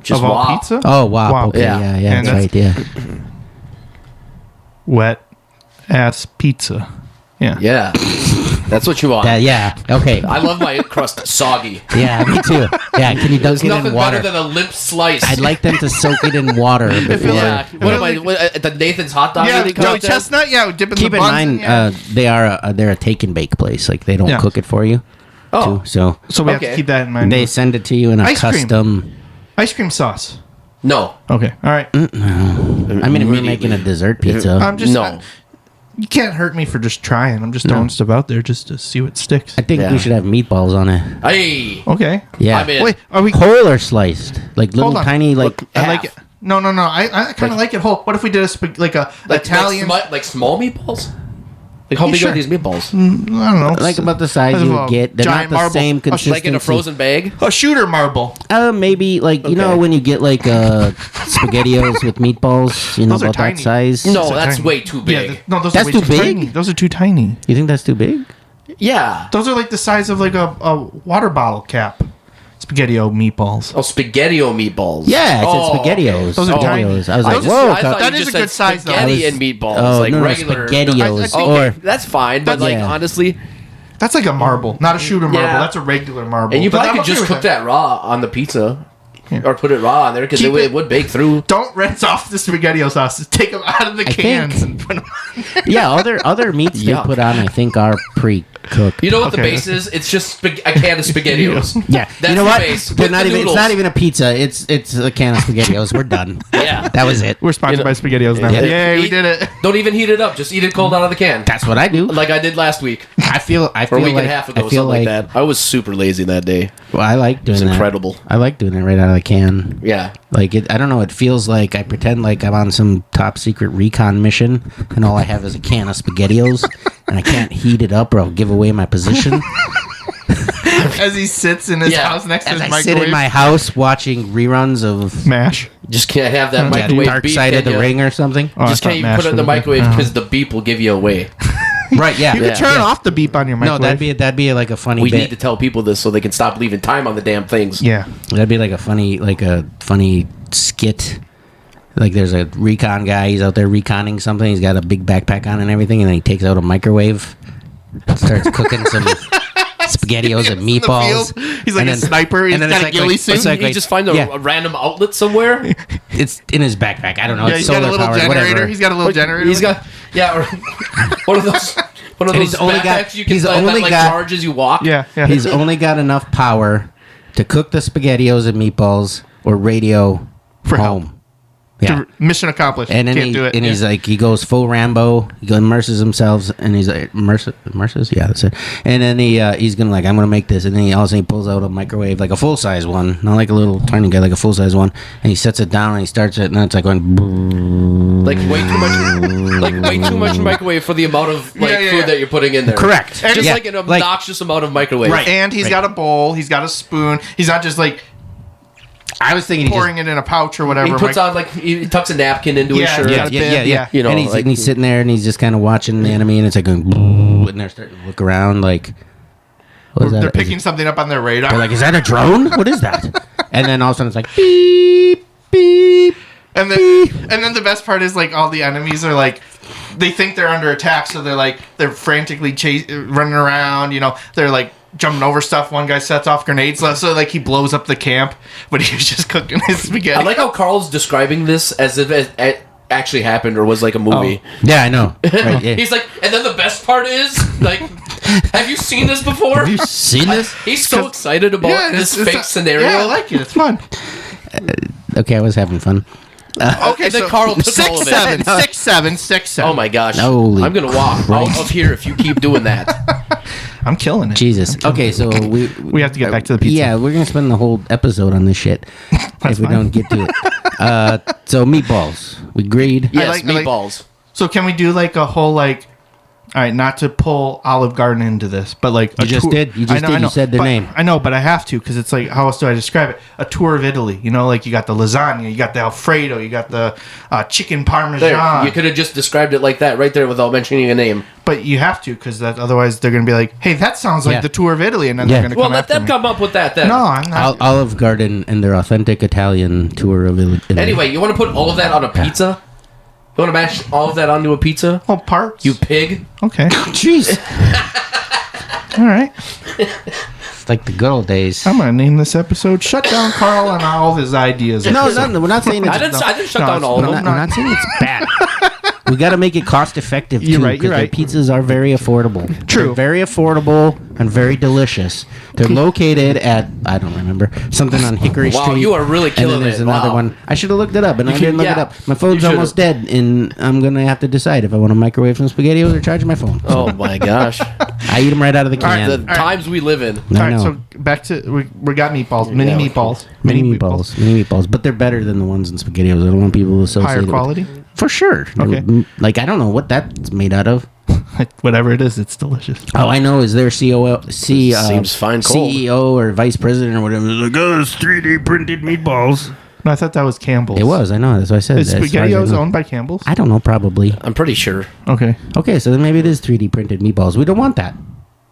Just of all WAP. pizza? Oh, wow. WAP. Okay, yeah, And that's right, yeah. Wet ass pizza. Yeah. Yeah. That's what you want. Yeah, okay. I love my crust soggy. Yeah, me too. Yeah, can you dunk There's it in nothing water? better than a limp slice. I'd like them to soak it in water before. Yeah. What am I? At the Nathan's hot dog Yeah, eating Joey contest? Chestnut. Yeah, dipping Keep the in buns mind, in. Yeah. they're a take and bake place. Like they don't Yeah. cook it for you. Oh. Too, so So we have to okay. keep that in mind. they send it to you in a Ice cream. custom. Ice cream sauce. No. Okay. All right. I mean, if you're making a dessert pizza, I'm just. No. You can't hurt me for just trying. I'm just throwing stuff out there just to see what sticks. I think Yeah. we should have meatballs on it. Hey. Okay. Yeah, I'm in. Wait, are we? whole or sliced, like little Hold on. tiny, like I like it. No. I kind of like it whole. What if we did like a Italian? like small meatballs? Like how Yeah, big sure. are these meatballs? I don't know. like about the size Size you of would a get. They're not giant the marble. same Like consistency. Like in a frozen bag? a shooter marble. Maybe like you know Okay. when you get like SpaghettiOs with meatballs, you know Those are about that tiny. size. No, Those are that's tiny. way too big. No, those That's are way too big? Tiny. Those are too tiny. You think that's too big? Yeah. Those are like the size of like a water bottle cap. Spaghetti-O meatballs. Oh, SpaghettiO meatballs. Yeah, it's Oh, SpaghettiOs. Those are tiny. SpaghettiOs. I was I like, just- whoa. I thought That you is just a good said size, though. Spaghetti I was- and meatballs, oh, like no, regular. SpaghettiOs. I- Or That's fine, but like Yeah. honestly, That's like a marble, not a shooter marble. Yeah. That's a regular marble. and you But probably I'm could okay just with cook that raw on the pizza, or put it raw on there because Keep it it- would bake through. Don't rinse off the spaghetti sauce. Take them out of the I cans think- and put them on. yeah, other meats they Yuck. put on, I think, are pre-cooked. You know what the Okay. base is? It's just a can of SpaghettiOs. Yeah, That's you know the what? base. They're With not the even. It's noodles. not even a pizza. It's a can of SpaghettiOs. We're done. Yeah. That was it. We're sponsored by SpaghettiOs now. Yeah. Yay, we Eat- did it. Don't even heat it up. Just eat it cold out of the can, That's what I do. like I did last week I feel or a week like and a half ago, I feel something like that. I was super lazy that day. Well, I like doing It's that. incredible. I like doing it right out of the can. Yeah. Like it, I don't know. It feels like I pretend like I'm on some top secret recon mission, and all I have is a can of SpaghettiOs, and I can't heat it up or I'll give away my position. As he sits in his Yeah. house next to As his I sit microwave. in my house watching reruns of Mash. Just can't have that microwave Dark beep. Side of can the ya? Ring or something. Oh, I Just thought can't even mash put it in the was a good- microwave Oh. because the beep will give you away. Right? Yeah. You could turn yeah. off the beep on your No, microwave. that'd be like a funny We bit. need to tell people this so they can stop leaving time on the damn things. Yeah. That'd be like a funny skit. Like there's a recon guy. He's out there reconning something. He's got a big backpack on and everything, and then he takes out a microwave, starts cooking some SpaghettiOs and In the meatballs. field. He's like And a then- sniper. He's and then got it's a ghillie suit. it's like- You just find a, yeah. a random outlet somewhere. It's in his backpack. I don't know. Yeah, It's he's got a solar little powered, generator. whatever. He's got a little generator. He's got or one of those And he's only got- backpacks you can he's that, only like got- charge as you walk. Yeah. He's only got enough power to cook the SpaghettiOs and meatballs or radio For help. home. Yeah. Mission accomplished. And then Can't do it. and he's like, he goes full Rambo. He immerses himself, and he's like, immerses, yeah, that's it. And then he's gonna like, I'm gonna make this, and then he all of a sudden he pulls out a microwave, like a full size one, not like a little tiny guy, like a full size one, and he sets it down and he starts it, and it's like going, Like way too much microwave for the amount of Yeah, yeah, food yeah. that you're putting in there. correct, And Just yeah, like an obnoxious amount of microwave. Right. And he's got a bowl. He's got a spoon. He's not just like I was thinking he just pouring it in a pouch or whatever. He puts on he tucks a napkin into his Yeah, shirt. yeah. yeah. You know, and he's, like- and he's sitting there and he's just kind of watching the enemy, and it's like going, and they're starting to look around like, what is that? They're Is picking something up on their radar. They're like, is that a drone? What is that? And then all of a sudden it's like, beep, beep. and then the best part is like all the enemies are like, they think they're under attack, so they're frantically running around. You know, they're like jumping over stuff. One guy sets off grenades, so like he blows up the camp, but he was just cooking his spaghetti. I like how Carl's describing this as if it actually happened or was like a movie. Yeah, I know. Right, yeah. He's like, and then the best part is, like, have you seen this before? Have you seen this? He's so excited about this fake scenario. Yeah, I like it. It's fun. Okay, I was having fun. Okay, And then so Carl took all of it. 6'7", 6'7", 6'7". Oh my gosh. Holy I'm going to walk out Christ. of here if you keep doing that. I'm killing it. Jesus. Okay, so We have to get back to the pizza. Yeah, we're gonna spend the whole episode on this shit if we fine. don't get to it. So meatballs. We agreed. Yes, I like- meatballs. So can we do like a whole like? All right, not to pull Olive Garden into this, but like You just did. You just did. You said the but- name. I know, but I have to because it's like, how else do I describe it? A tour of Italy. You know, like you got the lasagna, you got the Alfredo, you got the chicken parmesan. There, you could have just described it like that right there without mentioning a name. But you have to because that otherwise they're going to be like, hey, that sounds like Yeah. the tour of Italy, and then Yeah. they're going to Well, come let after them me. come up with that then. No, I'm not. Olive Garden and their authentic Italian tour of Italy. Anyway, you want to put all of that on a pizza? You want to mash all of that onto a pizza? Oh, parts. You pig. Okay. Jeez. All right. It's like the good old days. I'm going to name this episode "Shut Down Carl and All of His Ideas." No, we're not saying it's. I didn't shut No, down it's all of We're them. not, we're not saying it's bad. We got to make it cost effective too. You're right, you're 'cause right. Their pizzas are very affordable. True. They're very affordable and very delicious. They're located at I don't remember something on Hickory Wow, Street. you are really And killing then there's it. another Wow. one. I should have looked it up, and I didn't look it yeah. up. My phone's You should've. almost dead, and I'm gonna have to decide if I want to microwave some SpaghettiOs or charge my phone. Oh my gosh. I eat them right out of the right, can. The times we live in. I All right, know. so back to we got meatballs, mini Yeah, meatballs, Mini meatballs, but they're better than the ones in SpaghettiOs. I don't want people to associate higher it with- quality. for sure. Okay. Like I don't know what that's made out of. Whatever it is, it's delicious. All I know is their Seems fine cold. CEO or vice president or whatever. Like, oh, it's 3D printed meatballs. No, I thought that was Campbell's. It was. I know. That's what I said. Is As far as I SpaghettiOs know. owned by Campbell's? I don't know. Probably. I'm pretty sure. Okay. Okay, so then maybe it is 3D printed meatballs. We don't want that.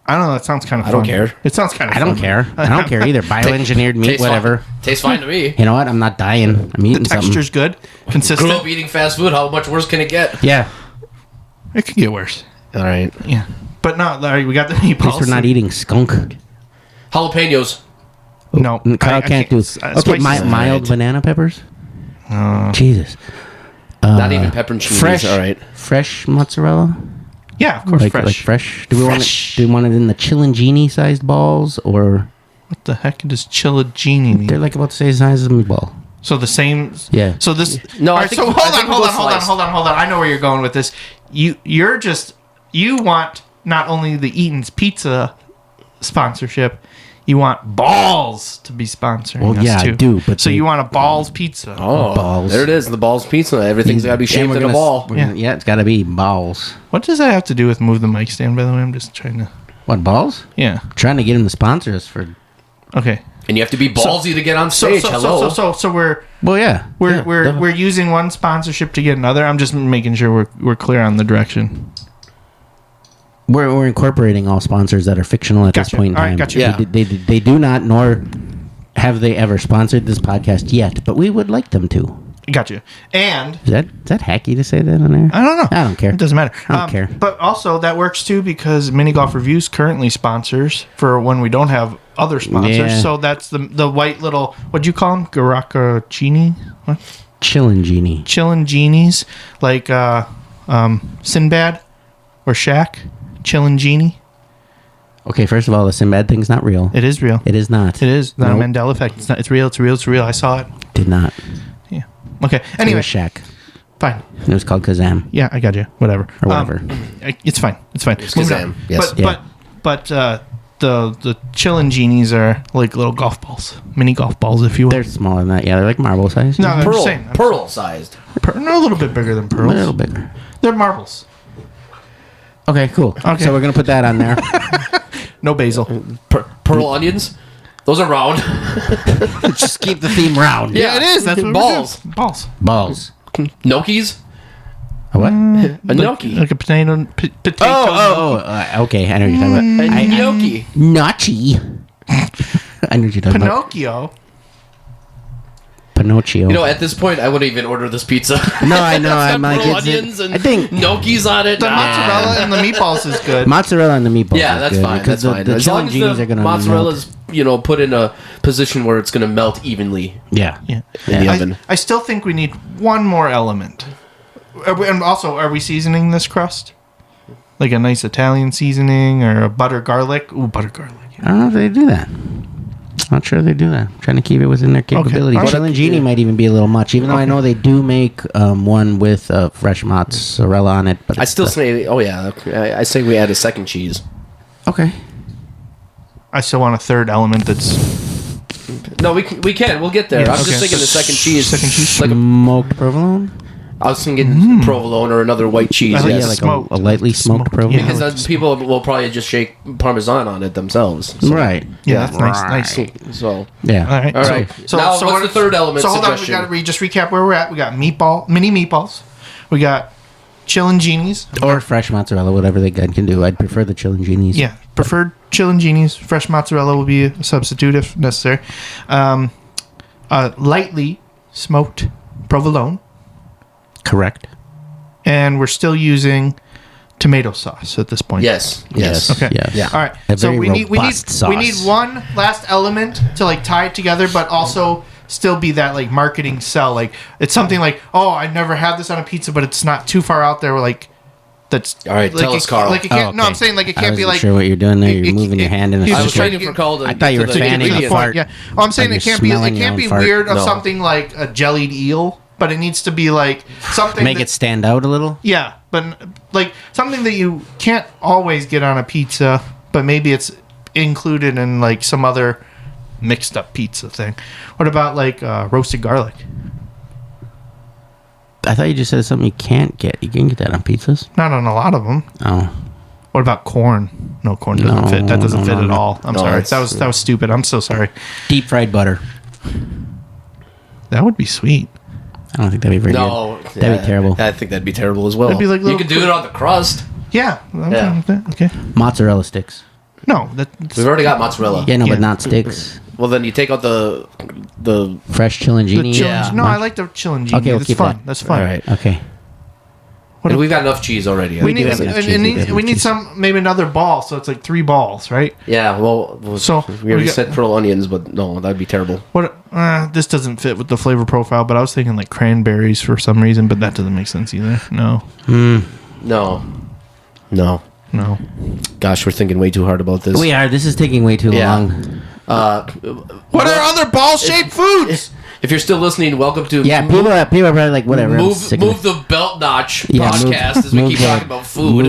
I don't know. That sounds kind of I fun. don't care. It sounds kind of I don't care. I don't care either. Bioengineered meat, Tastes whatever. Fine. Tastes fine to me. You know what? I'm not dying. I'm eating something. Texture's good. Grew Consistent. up eating fast food. How much worse can it get? Yeah. It could get worse. All right. Yeah. But no, all right, we got the At least meatballs. we're not eating skunk. Jalapenos. No. Kyle can't do. Okay, spicy stuff. mild Right. banana peppers. Jesus. Not even pepper and cheese. Fresh. All right. Fresh mozzarella. Yeah, of course, Like fresh. fresh. Fresh. Do we want it in the Chillingini sized balls, or What the heck does Chillagini mean? they're like about the same size as a meatball? So the same. Yeah. So this. No, All I right, think so I hold think on, we'll hold go on, hold on, sliced. hold on. I know where you're going with this. You're just you want not only the Eaton's Pizza sponsorship, you want Balls to be sponsoring Well, us yeah, I too. do, but so they- you want a Balls Pizza? Oh, Balls. there it is. The balls pizza. Everything's got to be And shaped we're like a gonna- ball. we're gonna- yeah, it's got to be balls. What does that have to do with move the mic stand? By the way, I'm just trying to. What balls? Yeah. Trying to get him to sponsor us for. Okay. And you have to be ballsy to get on stage. Hello. So we're Well, yeah. we're using one sponsorship to get another. I'm just making sure we're clear on the direction. We're incorporating all sponsors that are fictional at this Gotcha. point in All right, time. gotcha. Yeah. They do not, nor have they ever sponsored this podcast yet, but we would like them to. Gotcha. And Is that hacky to say that on there? I don't know. I don't care. It doesn't matter. I don't care. But also that works too because Mini Golf Reviews currently sponsors for when we don't have other sponsors. Yeah. So that's the white little what'd you call them? Garacchini? What? Chillin' Genie. Chillin' genies like Sinbad or Shaq. Chillin' genie. Okay, first of all, the Sinbad thing's not real. It is real. It is not. It is not Nope. a Mandela effect. It's not. It's real. It's real. It's real. I saw it. Did not. Yeah. Okay. It Anyway, was Shaq. fine. It was called Kazam. Yeah, I got you. Whatever. Or whatever. It's fine. It's fine. Moving Kazam, on. yes. But the chillin' genies are like little golf balls, mini golf balls, if you will. They're smaller than that. Yeah, they're like marble size. No, I'm just saying. Pearl sized. No, a little bit bigger than a pearls. little bigger. They're marbles. Okay, cool. Okay. So we're gonna put that on there. No basil. Pearl onions. Those are round. Just keep the theme round. Yeah, It is. That's what balls. We're doing. Balls. Balls. Gnocchis. A what? A gnocchi. Like a potato. Potato. Okay, I know what you're talking about. A gnocchi. Gnocchi. I know what you're talking about. Pinocchio. Pinocchio. You know, at this point, I wouldn't even order this pizza. No, I know. It's I'm got like, pearl it's onions and I think gnocchis on it. The Nah. mozzarella and the meatballs is good. mozzarella and the meatballs. Yeah, is that's good, fine. because That's fine. The As long as Chillin' Genies the are gonna mozzarella's, put in a position where it's going to melt evenly Yeah. Yeah. in the I, oven. I still think we need one more element. And also, are we seasoning this crust? Like a nice Italian seasoning or a butter garlic? Ooh, butter garlic. I don't know if they do that. Not sure they do that. I'm trying to keep it within their capabilities. All right. Chillin' Genie might even be a little much, even though I know they do make one with fresh mozzarella on it. But I it's still say, I say we add a second cheese. okay. I still want a third element that's... No, we can. We'll get there. Yeah, I'm okay. just thinking the second cheese. Second cheese? Like Smoked provolone? I was thinking provolone or another white cheese. I like Yeah, Yes. like smoked. a lightly smoked Smoked, provolone. yeah. Because people will probably just shake Parmesan on it themselves. So. Right. Yeah, that's nice. So, Yeah. All right. all right. Now, what's the third element So hold on, suggestion? we just recap where we're at. We got mini meatballs. We got Chillin' Or fresh mozzarella, whatever the guy can do. I'd prefer the Chillin'. Yeah, preferred Chillin'. Fresh mozzarella will be a substitute if necessary. Lightly smoked provolone. Correct. And we're still using tomato sauce at this point. Yes. Okay. Yes. Yeah. All right. A So very we need robust sauce. one last element to like tie it together, but also still be that like marketing sell. Like it's something like, oh, I never had this on a pizza, but it's not too far out there. Like that's All right, Like tell it, us, Carl. Like it can't. Oh, No, okay. I'm saying like it I can't be wasn't like. sure what you're doing there. You're it- moving your hand in a he's I was just circle. waiting for Carl to I thought you were get to the fanning a ingredient. fart. Yeah. Oh, I'm saying Like it you're can't be. It smelling your can't own be fart. weird of No. something like a jellied eel, but it needs to be like something. Make that, it stand out a little. Yeah, but like something that you can't always get on a pizza, but maybe it's included in like some other mixed up pizza thing. What about like roasted garlic? I thought you just said something you can't get. You can get that on pizzas. Not on a lot of them. Oh. What about corn? No, corn doesn't No, fit. That doesn't no, fit no, at no. all. I'm No, sorry. it's- That was stupid. I'm so sorry. Deep fried butter. That would be sweet. I don't think that'd be very No, good. That'd be terrible. I think that'd be terrible as well. That'd be like you little could do it on the crust. Yeah. I'm Yeah. fine with that. Okay. Mozzarella sticks. No, that's We've already got mozzarella. Yeah, no, Yeah. but not sticks. Well, then you take out the. Fresh the Chillin'. chillin'. No, I like the chillin'. Okay, we'll That's keep fun. that. That's fun. All right. Okay. And we've got enough cheese already. We do need, have enough and cheese. We do have we enough need cheese. some, maybe another ball, so it's like 3 balls, right? Yeah, well, So, we already we got- said pearl onions, but no, that'd be terrible. What? This doesn't fit with the flavor profile, but I was thinking like cranberries for some reason, but that doesn't make sense either. No, No. no. Gosh, we're thinking way too hard about this. We are. This is taking way too Yeah. long. What are other ball-shaped foods? If you're still listening, welcome to Yeah, people are probably like, whatever. I'm sick of move it. the belt notch Yeah, podcast as we keep talking about food.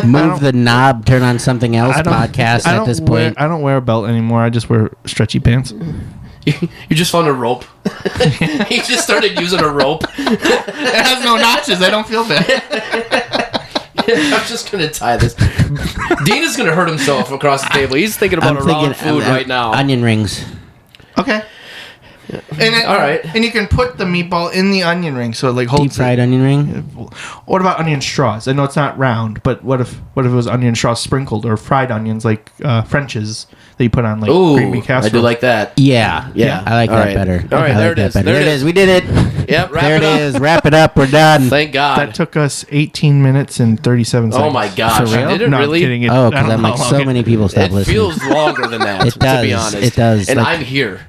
Move the knob, turn on something else podcast at this point. I don't wear a belt anymore. I just wear stretchy pants. You just found a rope. He just started using a rope. It has no notches. I don't feel bad. I'm just gonna tie this. Dean is gonna hurt himself across the table. He's thinking about I'm raw thinking food right now. Onion rings. Okay. All right. And you can put the meatball in the onion ring, so it like holds Deep fried it. onion ring. What about onion straws? I know it's not round, but what if it was onion straws sprinkled or fried onions like French's that you put on like Ooh, green bean I casserole? do like that. Yeah. Yeah. I like All that right. better. All right, I there like it is. that better. There There it it is. is. We did it. Yep, wrap There it it up. is. Wrap it up. We're done. Thank God. That took us 18 minutes and 37 seconds. Oh my gosh. For real? Did it No, really? I'm kidding. Oh, I because don't I'm know like, how so long many people stop It listening. feels longer than that, It to does. be honest. It does. And Like- I'm here.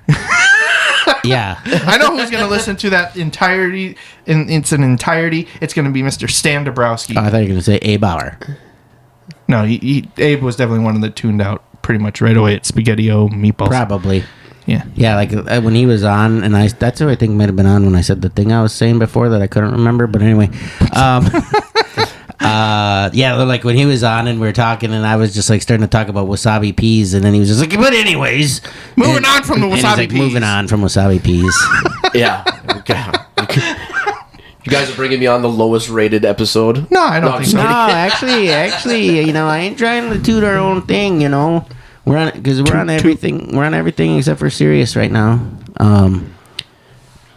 Yeah. I know who's going to listen to that entirety. It's an entirety. It's going to be Mr. Stan Dabrowski. Oh, I thought you were going to say A Bauer. No, Abe was definitely one of the tuned out pretty much right away at Spaghetti-O meatballs. Probably. Yeah. Yeah, like when he was on, and that's who I think might have been on when I said the thing I was saying before that I couldn't remember. But anyway, yeah, like when he was on and we were talking, and I was just like starting to talk about wasabi peas, and then he was just like, "But anyways, Moving on from the and he's wasabi like, peas. Moving on from wasabi peas." Yeah. You guys are bringing me on the lowest rated episode. No, I don't think so. No, actually, you know, I ain't trying to toot our own thing. You know, we're on everything. We're on everything except for Sirius right now.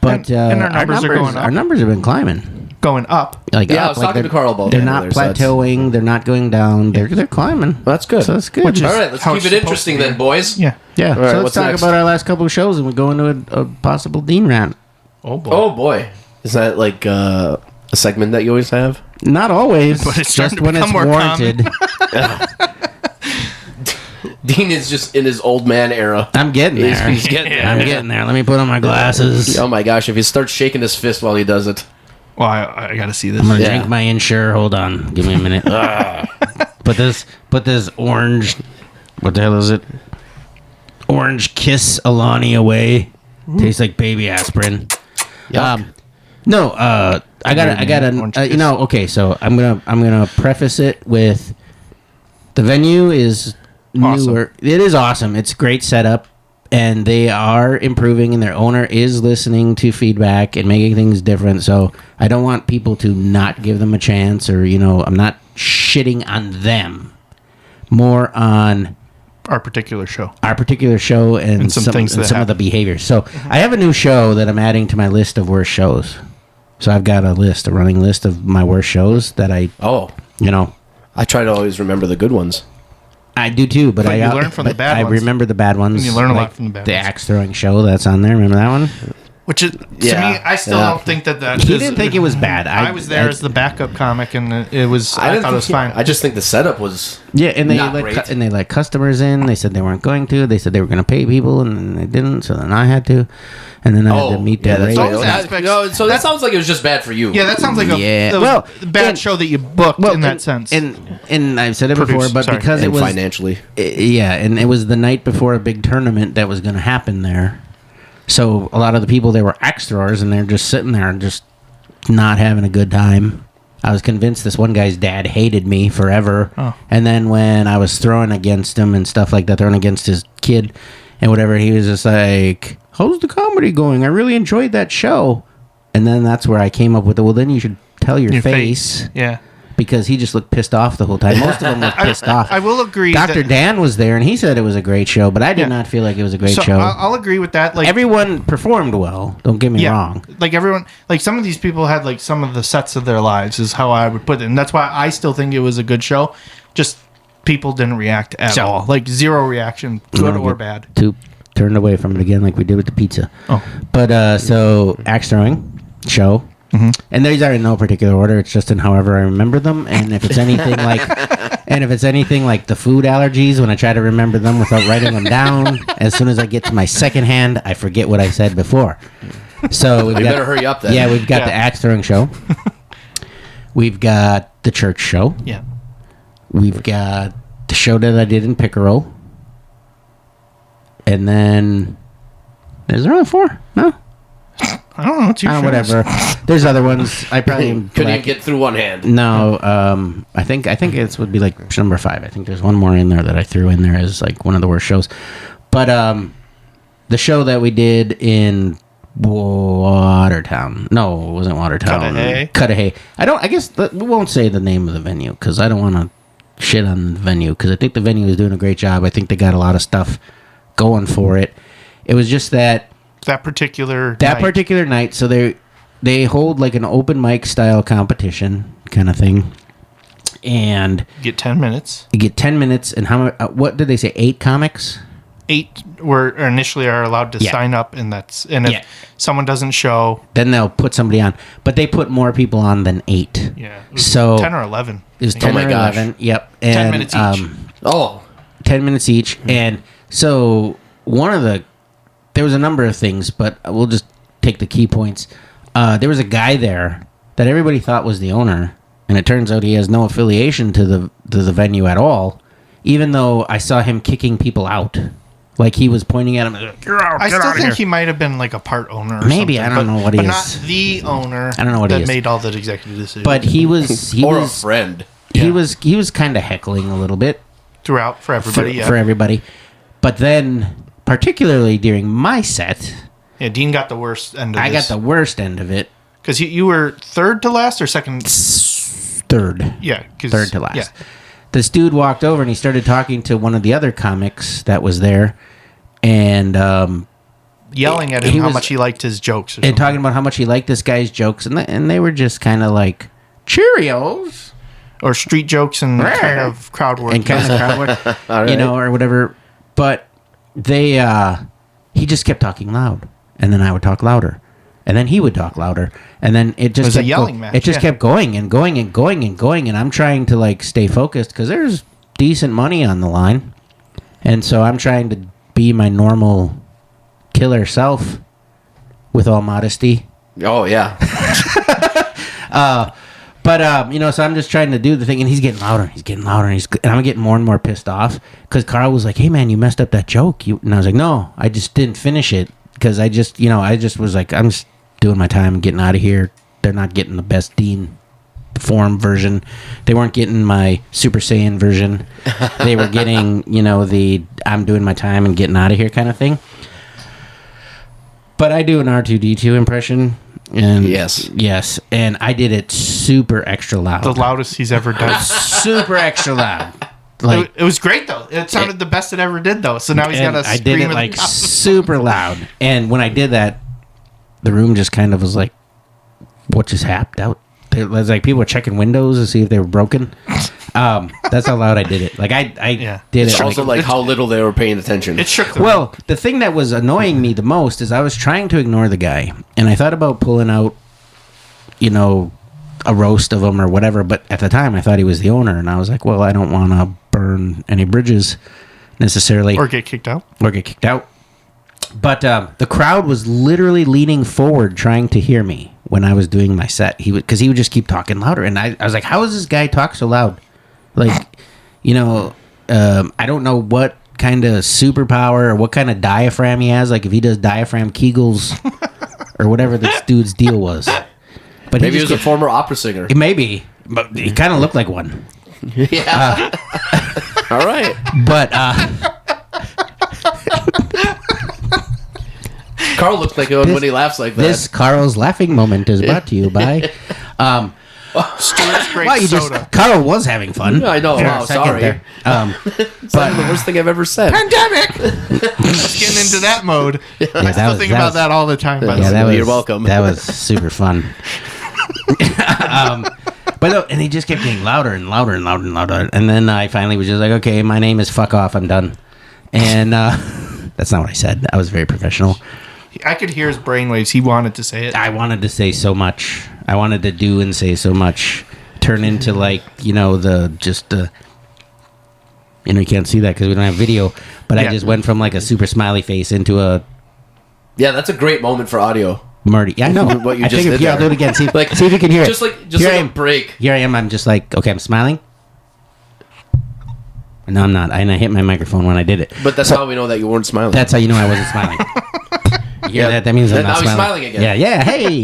But And our numbers are going up. Our numbers have been climbing. Going up. Like Yeah, I up, was like talking to Carl about They're that not earlier, so that's- plateauing. They're not going down. They're climbing. That's good. So that's good. Which is- All right, let's how keep it's it supposed interesting to be. then, boys. Yeah. Yeah. right, so let's what's talk next? about our last couple of shows, and we go into a possible Dean rant. Oh, boy. Oh boy. Is that like a segment that you always have? Not always, But it's starting just to when it's become more warranted. Dean is just in his old man era. I'm getting there. He's getting there. I'm getting there. Let me put on my glasses. Oh my gosh, if he starts shaking his fist while he does it. Well, I got to see this. I'm gonna Yeah. drink my Ensure. Hold on, give me a minute. Put this orange. What the hell is it? Orange Kiss Alani away. Tastes like baby aspirin. No, I gotta. Orange You Kiss. know, okay. So I'm gonna preface it with the venue is awesome. newer. It is awesome. It's great setup, and they are improving, and their owner is listening to feedback and making things different. So I don't want people to not give them a chance, or I'm not shitting on them. More on our particular show and some things and some of the behaviors. So I have a new show that I'm adding to my list of worst shows. So I've got a running list of my worst shows that I try to always remember the good ones. I do too, but you learn from the bad ones. I remember the bad ones. And you learn a lot from the bad ones. The ones. axe throwing show that's on there. Remember that one? Which is, to me, I still don't think that He didn't think it was bad. I was there as the backup comic, and it was. I thought it was fine. I just think the setup was and they great. And they let customers in. They said they weren't going to. They said they were going to pay people, and they didn't. So then I had to, and then I had to meet their rate. So that sounds like it was just bad for you. Yeah, that sounds like a bad show that you booked in that sense. And I've said it before, but because it was financially, and it was the night before a big tournament that was going to happen there. So a lot of the people, they were axe throwers, and they're just sitting there and just not having a good time. I was convinced this one guy's dad hated me forever. Oh. And then when I was throwing against him and stuff like that, throwing against his kid and whatever, he was just like, how's the comedy going? I really enjoyed that show. And then that's where I came up with it. Well, then you should tell your face. Yeah. Because he just looked pissed off the whole time. Most of them looked pissed off. I will agree. Dr. Dan was there, and he said it was a great show, but I did not feel like it was a great show. I'll agree with that. Like, everyone performed well. Don't get me wrong. Like everyone, like some of these people had like some of the sets of their lives, is how I would put it, and that's why I still think it was a good show. Just people didn't react at all. Like zero reaction, good or bad. Turned away from it again, like we did with the pizza. Oh, but so axe throwing show. Mm-hmm. And these are in no particular order. It's just in however I remember them. And if it's anything like, the food allergies, when I try to remember them without writing them down, as soon as I get to my second hand, I forget what I said before. So you better hurry up then. Yeah, we've got the axe throwing show. We've got the church show. Yeah. We've got the show that I did in Pickerel. And then is there only 4? No. I don't know. It's your whatever. There's other ones. I probably couldn't even get through one hand. No, I think it would be like number 5. I think there's one more in there that I threw in there as like one of the worst shows. But the show that we did in Watertown. No, it wasn't Watertown. Cudahy. I guess we won't say the name of the venue because I don't want to shit on the venue because I think the venue is doing a great job. I think they got a lot of stuff going for it. It was just that particular night, so they hold like an open mic style competition kind of thing, and you get 10 minutes. And what did they say? 8 comics. 8 were initially are allowed to sign up, and if someone doesn't show, then they'll put somebody on. But they put more people on than 8. Yeah, so 10 or 11. It was 10 or 11. Yep, and 10 minutes each. 10 minutes each, and so there was a number of things, but we'll just take the key points. There was a guy there that everybody thought was the owner, and it turns out he has no affiliation to the venue at all, even though I saw him kicking people out. Like he was pointing at him, like, "You're out, I still think he might have been like a part owner or maybe, I don't know what he is. But not the owner I don't know what he is. That made all the executive decisions. But he was... a friend. He was kind of heckling a little bit. Throughout, for everybody, For everybody. But then... particularly during my set. Yeah, Dean got the worst end of it. I got the worst end of it. Because you were third to last or second? Third. Yeah. Third to last. Yeah. This dude walked over and he started talking to one of the other comics that was there. And... yelling at him how much he liked his jokes. And talking about how much he liked this guy's jokes. And they were just kind of like, Cheerios. Or street jokes and kind of crowd work. Right. Or whatever. But... he just kept talking loud, and then I would talk louder, and then he would talk louder, and then it just was a yelling match. It just kept going and going and going and going, and I'm trying to like stay focused because there's decent money on the line, and so I'm trying to be my normal killer self with all modesty. Oh yeah. But, so I'm just trying to do the thing, and he's getting louder, and I'm getting more and more pissed off, because Carl was like, hey, man, you messed up that joke. And I was like, no, I just didn't finish it, because I just was like, I'm just doing my time and getting out of here. They're not getting the best Dean form version. They weren't getting my Super Saiyan version. They were getting, the I'm doing my time and getting out of here kind of thing. But I do an R2-D2 impression. And yes, and I did it super extra loud. The loudest he's ever done. Super extra loud. It was great though. It sounded the best it ever did though. So now he's got to scream. I did it like super loud. And when I did that, the room just kind of was like, what just happened out? It was like people were checking windows to see if they were broken. That's how loud I did it. Like I did it. It's also like how little they were paying attention. It shook them. Well, the thing that was annoying me the most is I was trying to ignore the guy, and I thought about pulling out, a roast of him or whatever. But at the time, I thought he was the owner, and I was like, well, I don't want to burn any bridges necessarily, or get kicked out. But the crowd was literally leaning forward trying to hear me when I was doing my set. Because he would just keep talking louder, and I was like, how does this guy talk so loud? Like, I don't know what kind of superpower or what kind of diaphragm he has. Like, if he does diaphragm Kegels or whatever this dude's deal was. But maybe he was a former opera singer. Maybe, but he kind of looked like one. Yeah. All right. But Carl looks like it when he laughs like that. This Carl's laughing moment is brought to you by Stuart's great soda. Carl was having fun. I know. Wow, sorry. There. It's like the worst thing I've ever said. Pandemic. Just getting into that mode. I still think about that all the time. By the way, you're welcome. That was super fun. But no, and he just kept getting louder and louder and louder and louder. And then I finally was just like, okay, my name is fuck off. I'm done. And that's not what I said. I was very professional. I could hear his brainwaves. He wanted to say it. I wanted to say so much. I wanted to do and say so much. Turn into like, you can't see that because we don't have video. But I just went from like a super smiley face into a... Yeah, that's a great moment for audio. Marty. Yeah, I know. What you just did I'll do it again. See if you can hear it. Just like a break. Here I am. I'm just like, okay, I'm smiling. No, I'm not. And I hit my microphone when I did it. But that's how we know that you weren't smiling. That's how you know I wasn't smiling. You hear that? That means I'm not smiling. Now he's smiling again. Yeah, hey.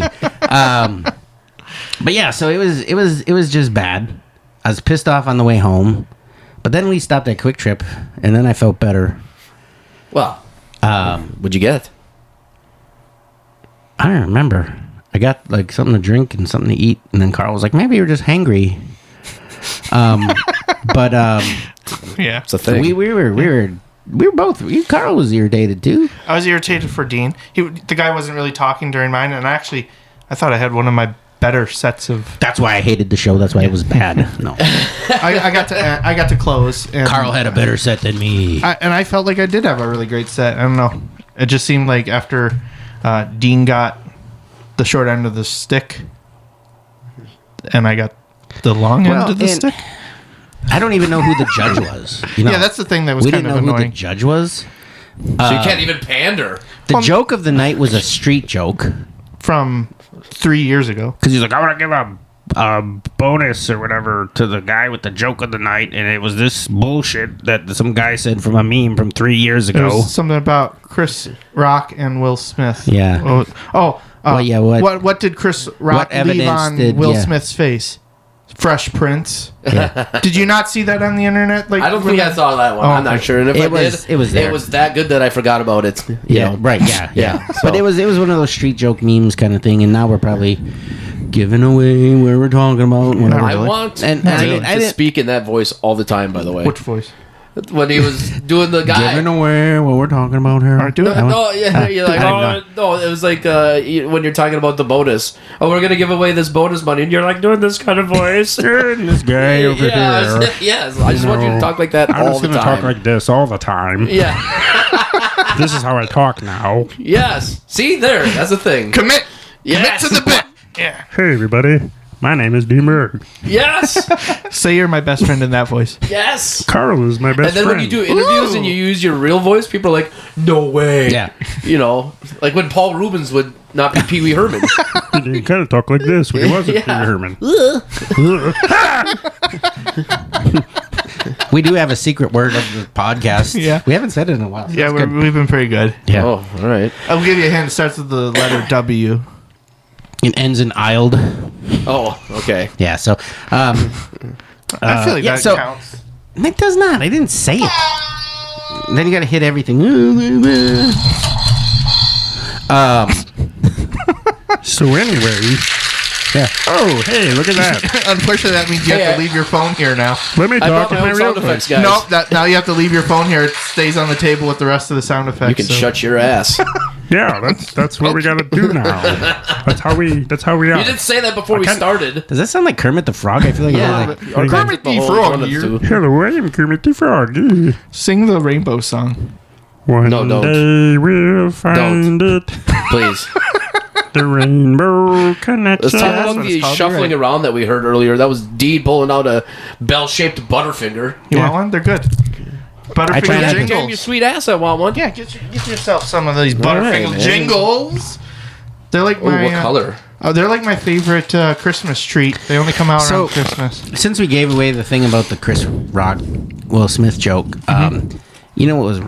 But yeah, so it was just bad. I was pissed off on the way home, but then we stopped at Quick Trip, and then I felt better. Well, what'd you get? I don't remember. I got like something to drink and something to eat, and then Carl was like, "Maybe you're just hangry." But yeah, it's a thing. We were both. Carl was irritated too. I was irritated for Dean. The guy wasn't really talking during mine, and I thought I had one of my better sets of. That's why I hated the show. That's why it was bad. No, I got to close. And Carl had a better set than me, and I felt like I did have a really great set. I don't know. It just seemed like after Dean got the short end of the stick, and I got the long end of the stick. I don't even know who the judge was. Yeah, that's the thing that was kind of annoying. We didn't know who the judge was. So you can't even pander. The joke of the night was a street joke from 3 years ago. Because he's like, I want to give a bonus or whatever to the guy with the joke of the night, and it was this bullshit that some guy said from a meme from 3 years It ago. was something about Chris Rock and Will Smith. Yeah. What did Chris Rock leave on Will Smith's face? Fresh Prince. Yeah. Did you not see that on the internet? Like, I don't think I saw that one. I'm not sure. And if it was there. It was that good that I forgot about it. Right. Yeah. So. But it was one of those street joke memes kind of thing, and now we're probably giving away where we're talking about. Whatever. I want to speak in that voice all the time. By the way, which voice? When he was doing the guy. Giving away what we're talking about here. You're like, no, it was like when you're talking about the bonus. Oh, we're going to give away this bonus money. And you're like doing this kind of voice. This guy over here. Yes, I just want you to talk like that all the time. I'm just going to talk like this all the time. Yeah. This is how I talk now. Yes. See, there. That's the thing. Commit. Yes. Commit to the bit. Yeah. Hey, everybody. My name is Berg. Yes. Say you're my best friend in that voice. Yes. Carl is my best friend. And then when you do interviews and you use your real voice, people are like, no way. Yeah. Like when Paul Rubens would not be Pee Wee Herman. He kind of talked like this when he wasn't Pee Wee Herman. We do have a secret word of the podcast. Yeah. We haven't said it in a while. So Yeah, we've been pretty good. Yeah. Oh, all right. I'll give you a hint. It starts with the letter W. It ends in "iled." Oh, okay. Yeah, so I feel like that counts. it does not. I didn't say it. Then you got to hit everything. So anyway, Yeah. oh hey, look at that. Unfortunately, that means you have to leave your phone here now. Let me I talk brought to my my own real sound quick. effects, guys. Nope, now you have to leave your phone here. It stays on the table with the rest of the sound effects. You can shut your ass. Yeah, that's what we gotta do now. That's how we are. You didn't say that before we started. Does that sound like Kermit the Frog? I feel like Or Kermit the whole Frog one of here. two. Hello, I am Kermit the Frog. Sing the rainbow song. One No, don't. day we'll find it. Please. The rainbow connection. Let's talk that's about what the it's called, shuffling you're around that we heard earlier. That was Deed pulling out a bell-shaped Butterfinger. You want one? They're good. try Butterfinger not to- Damn, your jingles. sweet ass, I want one. Yeah, get yourself some of these right, Butterfinger man. jingles. They're like Oh, my what color? Oh, they're like my favorite Christmas treat. They only come out So- around Christmas. Since we gave away the thing about the Chris Rock, Will Smith joke, you know what was...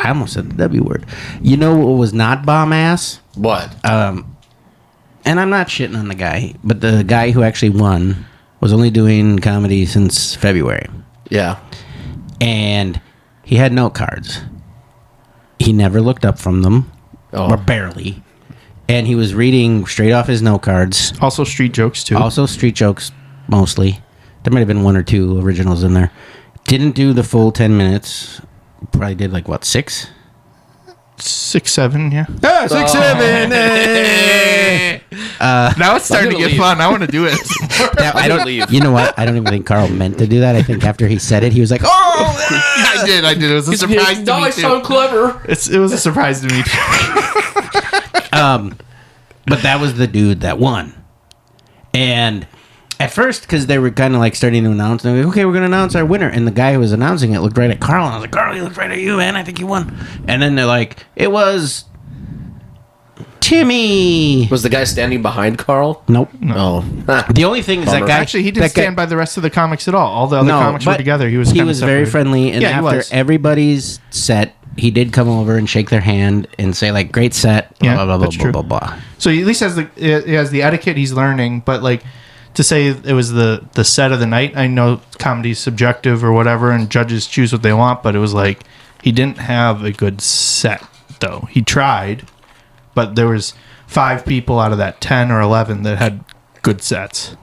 I almost said the W word. You know what was not bomb ass? What? And I'm not shitting on the guy, but the guy who actually won was only doing comedy since February. Yeah. And he had note cards. He never looked up from them, Oh. or barely. And he was reading straight off his note cards. Also street jokes too. Also street jokes, mostly. There might have been one or two originals in there. Didn't do the full 10 minutes. Probably did like, what, 6? 6, 7, yeah. Ah, 6, 7. Now it's starting to gonna get leave. fun. I want to do it. I don't leave. You know what? I don't even think Carl meant to do that. I think after he said it, he was like, "Oh!" I did. It was a surprise to Now me I too. sound clever. It was a surprise to me too. But that was the dude that won. And at first, because they were kind of like starting to announce, they were like, okay, we're going to announce our winner. And the guy who was announcing it looked right at Carl. And I was like, Carl, he looked right at you, man. I think you won. And then they're like, it was Timmy. Was the guy standing behind Carl? Nope. No. The only thing is that Bummer. guy. Actually, he didn't that guy- stand by the rest of the comics at all. All the other comics were but together. He was very separated. friendly. And Yeah, he after was. everybody's set, he did come over and shake their hand and say, like, great set. Blah, Yeah, blah, blah, blah, that's blah, true. blah, blah. So he at least has the etiquette he's learning, but like to say it was the set of the night. I know comedy's subjective or whatever, and judges choose what they want, but it was like he didn't have a good set though. He tried, but there was 5 people out of that 10 or 11 that had good sets.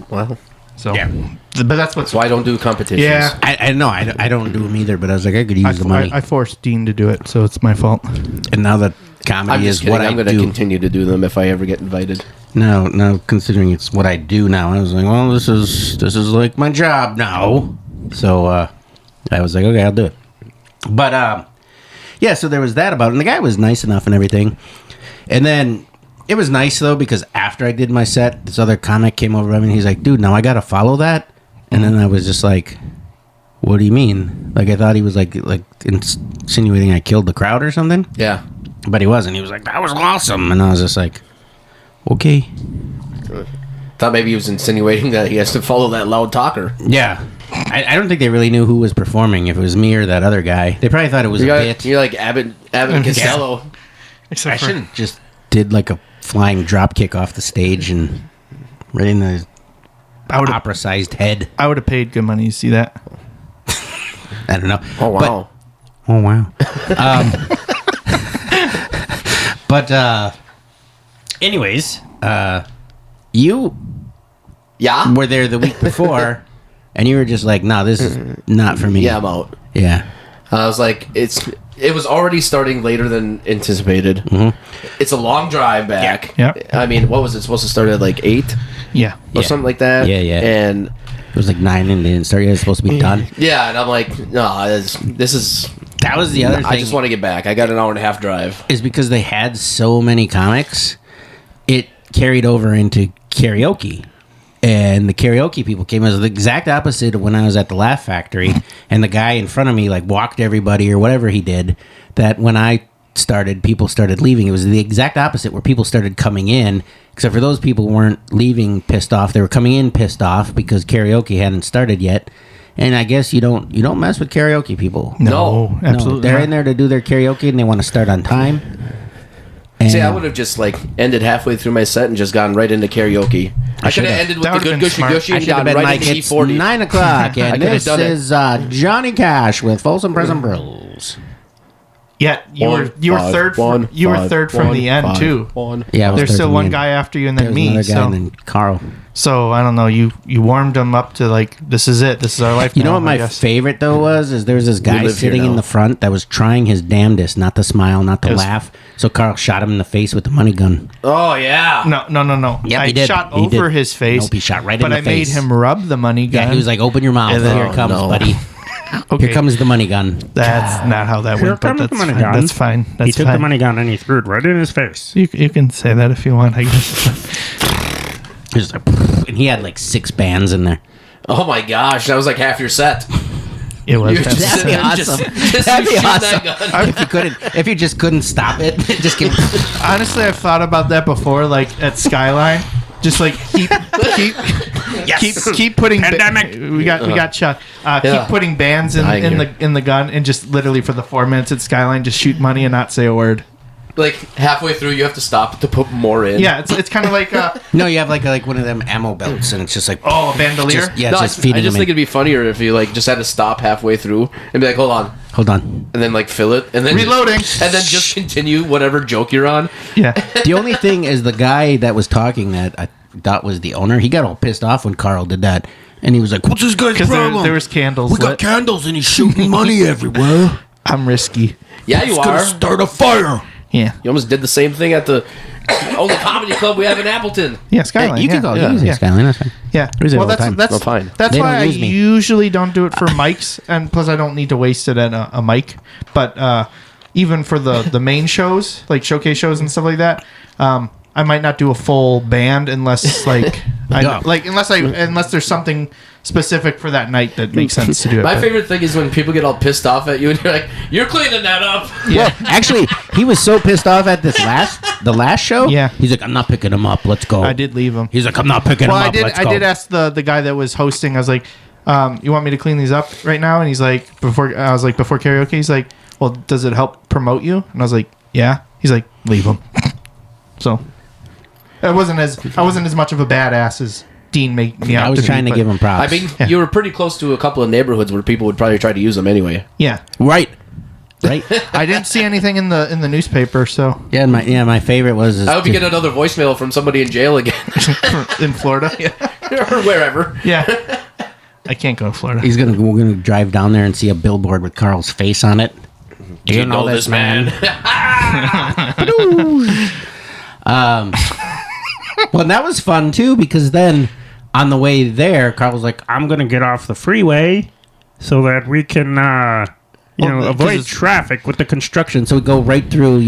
Well, So, Yeah. but that's what's that's why I don't do competitions. yeah. I know. I don't do them either, but I was like, I could use the money. I forced Dean to do it, so it's my fault. And now that I'm comedy just is kidding. what I'm I going to do. continue to do them if I ever get invited. No, considering it's what I do now, I was like, well, this is like my job now. So I was like, okay, I'll do it. But yeah, so there was that about it. And the guy was nice enough and everything. And then it was nice though, because after I did my set, this other comic came over to me and he's like, dude, now I got to follow that. And then I was just like, what do you mean? Like I thought he was like insinuating I killed the crowd or something. Yeah. But he wasn't. He was like, that was awesome. And I was just like, okay. Thought maybe he was insinuating that he has to follow that loud talker. Yeah. I don't think they really knew who was performing, if it was me or that other guy. They probably thought it was a bit. You're like Abbott Costello. I Except should have just did like a flying drop kick off the stage and right in the opera-sized head. I would have paid good money to see that. I don't know. Oh, wow. Oh, wow. But anyways, you Yeah? were there the week before, and you were just like, no, this is not for me. Yeah, I'm out. Yeah. I was like, it was already starting later than anticipated. Mm-hmm. It's a long drive back. Yeah. I mean, what was it supposed to start at like 8 Yeah. or something like that? Yeah. And It was like 9 and it didn't start yet. It was supposed to be done. yeah, and I'm like, no, this is. That was the other thing. I just want to get back. I got an hour and a half drive. Is because they had so many comics, it carried over into karaoke. And the karaoke people came as the exact opposite of when I was at the Laugh Factory. And the guy in front of me like walked everybody or whatever he did. That when I started, people started leaving. It was the exact opposite where people started coming in. Except for those people weren't leaving pissed off. They were coming in pissed off because karaoke hadn't started yet. And I guess you don't mess with karaoke people. No, No, absolutely. they're not. in there to do their karaoke and they want to start on time. And See, I would have just like ended halfway through my set and just gone right into karaoke. I could have ended with That the would've good been gushy smart. gushy I and should have gone been right like, into it's E40. 9 o'clock, and could've this done it. is Johnny Cash with Folsom Prison Bros. Yeah, you were third. You were third from the end too. Yeah, I was There's third still from one the end. guy after you, and There then was me. another guy, So, and then Carl. so I don't know. You warmed him up to like, this is it. This is our life. You know now, what my I guess. favorite though was? Is there was this guy live here sitting in now. the front that was trying his damnedest not to smile, not to It was- laugh. So Carl shot him in the face with the money gun. Oh yeah. No. Yep, I he did. shot He over did. his face. Nope, he shot right in but the I made face. him rub the money gun. Yeah, he was like, "Open your mouth. And then- Here it comes, no. buddy. okay, Here comes the money gun." That's not how that Here went. But comes that's the money fine. gun. That's fine. That's He took fine. the money gun and he threw it right in his face. You can say that if you want. I guess. He's like, and he had like 6 bands in there. Oh my gosh, that was like half your set. It was. You're just That'd sitting be there awesome. just That'd be shooting awesome. that gun. If you just couldn't stop it, just keep. Honestly, I've thought about that before. Like at Skyline, just like keep putting. Pandemic. We got Chuck. Yeah. Keep putting bands Dying in here. the gun, and just literally for the 4 minutes at Skyline, just shoot money and not say a word. Like halfway through, you have to stop to put more in. Yeah, it's kind of like No, you have like one of them ammo belts, and it's just like a bandolier. just, yeah, No, just I feeding just them think in. it'd be funnier if you like just had to stop halfway through and be like, "Hold on," Hold on. and then like fill it, and then Reloading. and then just continue whatever joke you're on. Yeah. The only thing is the guy that was talking that I thought was the owner. He got all pissed off when Carl did that, and he was like, "What's this guy's Because problem? there was candles we got lit. candles, and he's shooting money everywhere. I'm risky. Yeah, you are. Start a fire." Yeah. You almost did the same thing at the only comedy club we have in Appleton. Yeah, Skyline. you yeah. can go. Yeah. You can say Skyline. That's fine. Yeah. Use it Well, all the that's time. that's Well, fine. that's They why don't I use me. usually don't do it for mics, and plus I don't need to waste it at a mic. But even for the main shows, like showcase shows and stuff like that, I might not do a full band unless like Yeah. unless there's something specific for that night that makes sense to do it. My But- favorite thing is when people get all pissed off at you and you're like, "You're cleaning that up." Well, actually, he was so pissed off at the last show. Yeah. He's like, "I'm not picking him up. Let's go." I did leave them. He's like, "I'm not picking Well, him I up. did. Let's I go." did ask the guy that was hosting. I was like, "You want me to clean these up right now?" And he's like, "Before." I was like, "Before karaoke." He's like, "Well, does it help promote you?" And I was like, "Yeah." He's like, "Leave them." So, I wasn't as much of a badass as Dean made me out. I was trying to but- give him props. I mean, Yeah. you were pretty close to a couple of neighborhoods where people would probably try to use them anyway. Yeah, right. Right. I didn't see anything in the newspaper. So Yeah, my favorite was. I hope you get another voicemail from somebody in jail again in Florida, or wherever. yeah, I can't go to Florida. We're gonna drive down there and see a billboard with Carl's face on it. Do you know this man? Well, that was fun too because then on the way there, Carl was like, I'm gonna get off the freeway so that we can, Well, avoid because traffic with the "Construction." construction. So we go right through,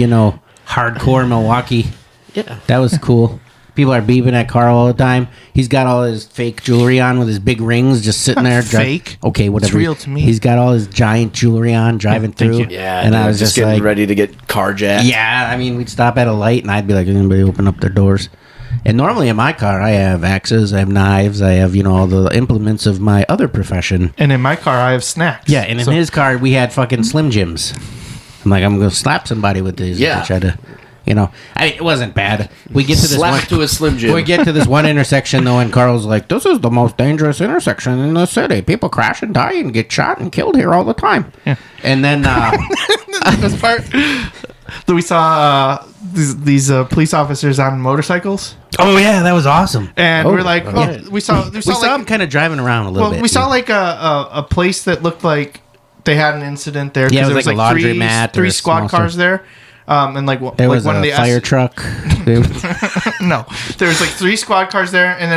hardcore Milwaukee. Yeah. That was cool. People are beeping at Carl all the time. He's got all his fake jewelry on with his big rings, just sitting there. Fake. Okay, whatever. It's real to me. He's got all his giant jewelry on, driving thank through. you. Yeah, and I was just just getting like, ready to get carjacked. yeah. I mean, we'd stop at a light, and I'd be like, "Anybody open up their doors?" And normally in my car, I have axes, I have knives, I have all the implements of my other profession. And in my car, I have snacks. Yeah, and in his car, we had fucking Slim Jims. I'm like, I'm gonna slap somebody with these. Yeah. I try to, I mean, it wasn't bad. We get to this Slap one. it to a Slim Jim. We get to this one intersection though, and Carl's like, "This is the most dangerous intersection in the city. People crash and die and get shot and killed here all the time." Yeah. And then, This part that we saw these police officers on motorcycles, oh yeah, that was awesome. and we're like, yeah. we saw We saw him kind of driving around a little bit. we saw like a place that looked like they had an incident there. 'cause Yeah, it there was like a laundromat or three a squad small cars store. there. And like There like was one a of the fire truck. No, there was like 3 squad cars there, and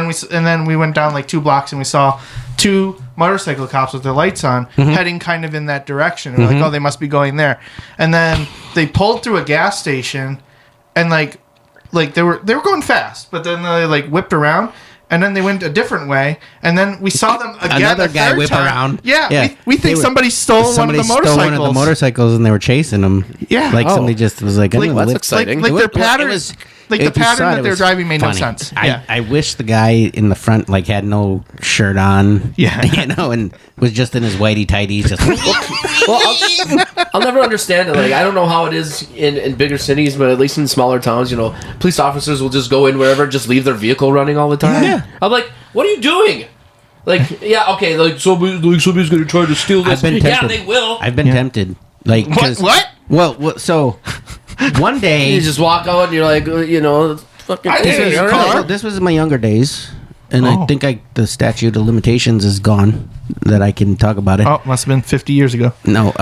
then we went down like 2 blocks and we saw 2 motorcycle cops with their lights on, heading kind of in that direction. And we're like, oh, they must be going there. And then they pulled through a gas station, and like they were going fast, but then they like whipped around, and then they went a different way, and then we saw them again. Another the guy third whip time. around. Yeah, we think somebody stole one of the motorcycles. And they were chasing them. Yeah. Like somebody just was like, Well, that's exciting. Like their Well, pattern it was- like the if you saw pattern it, that it they're was driving made funny. no sense. I wish the guy in the front like had no shirt on. Yeah. You know, and was just in his whitey tighties. Just Well, I'll never understand it. Like, I don't know how it is in bigger cities, but at least in smaller towns, you know, police officers will just go in wherever and just leave their vehicle running all the time. Yeah. I'm like, what are you doing? Like, yeah, okay, like somebody's going to try to steal this. I've been tempted. Yeah, they will. I've been tempted. Like, What? Well, so one day You just walk out and you're like, you know, fucking. I didn't hey, know all you right. car. this was in my younger days, and Oh. I think the statute of limitations is gone that I can talk about it. Oh, must have been 50 years ago. No,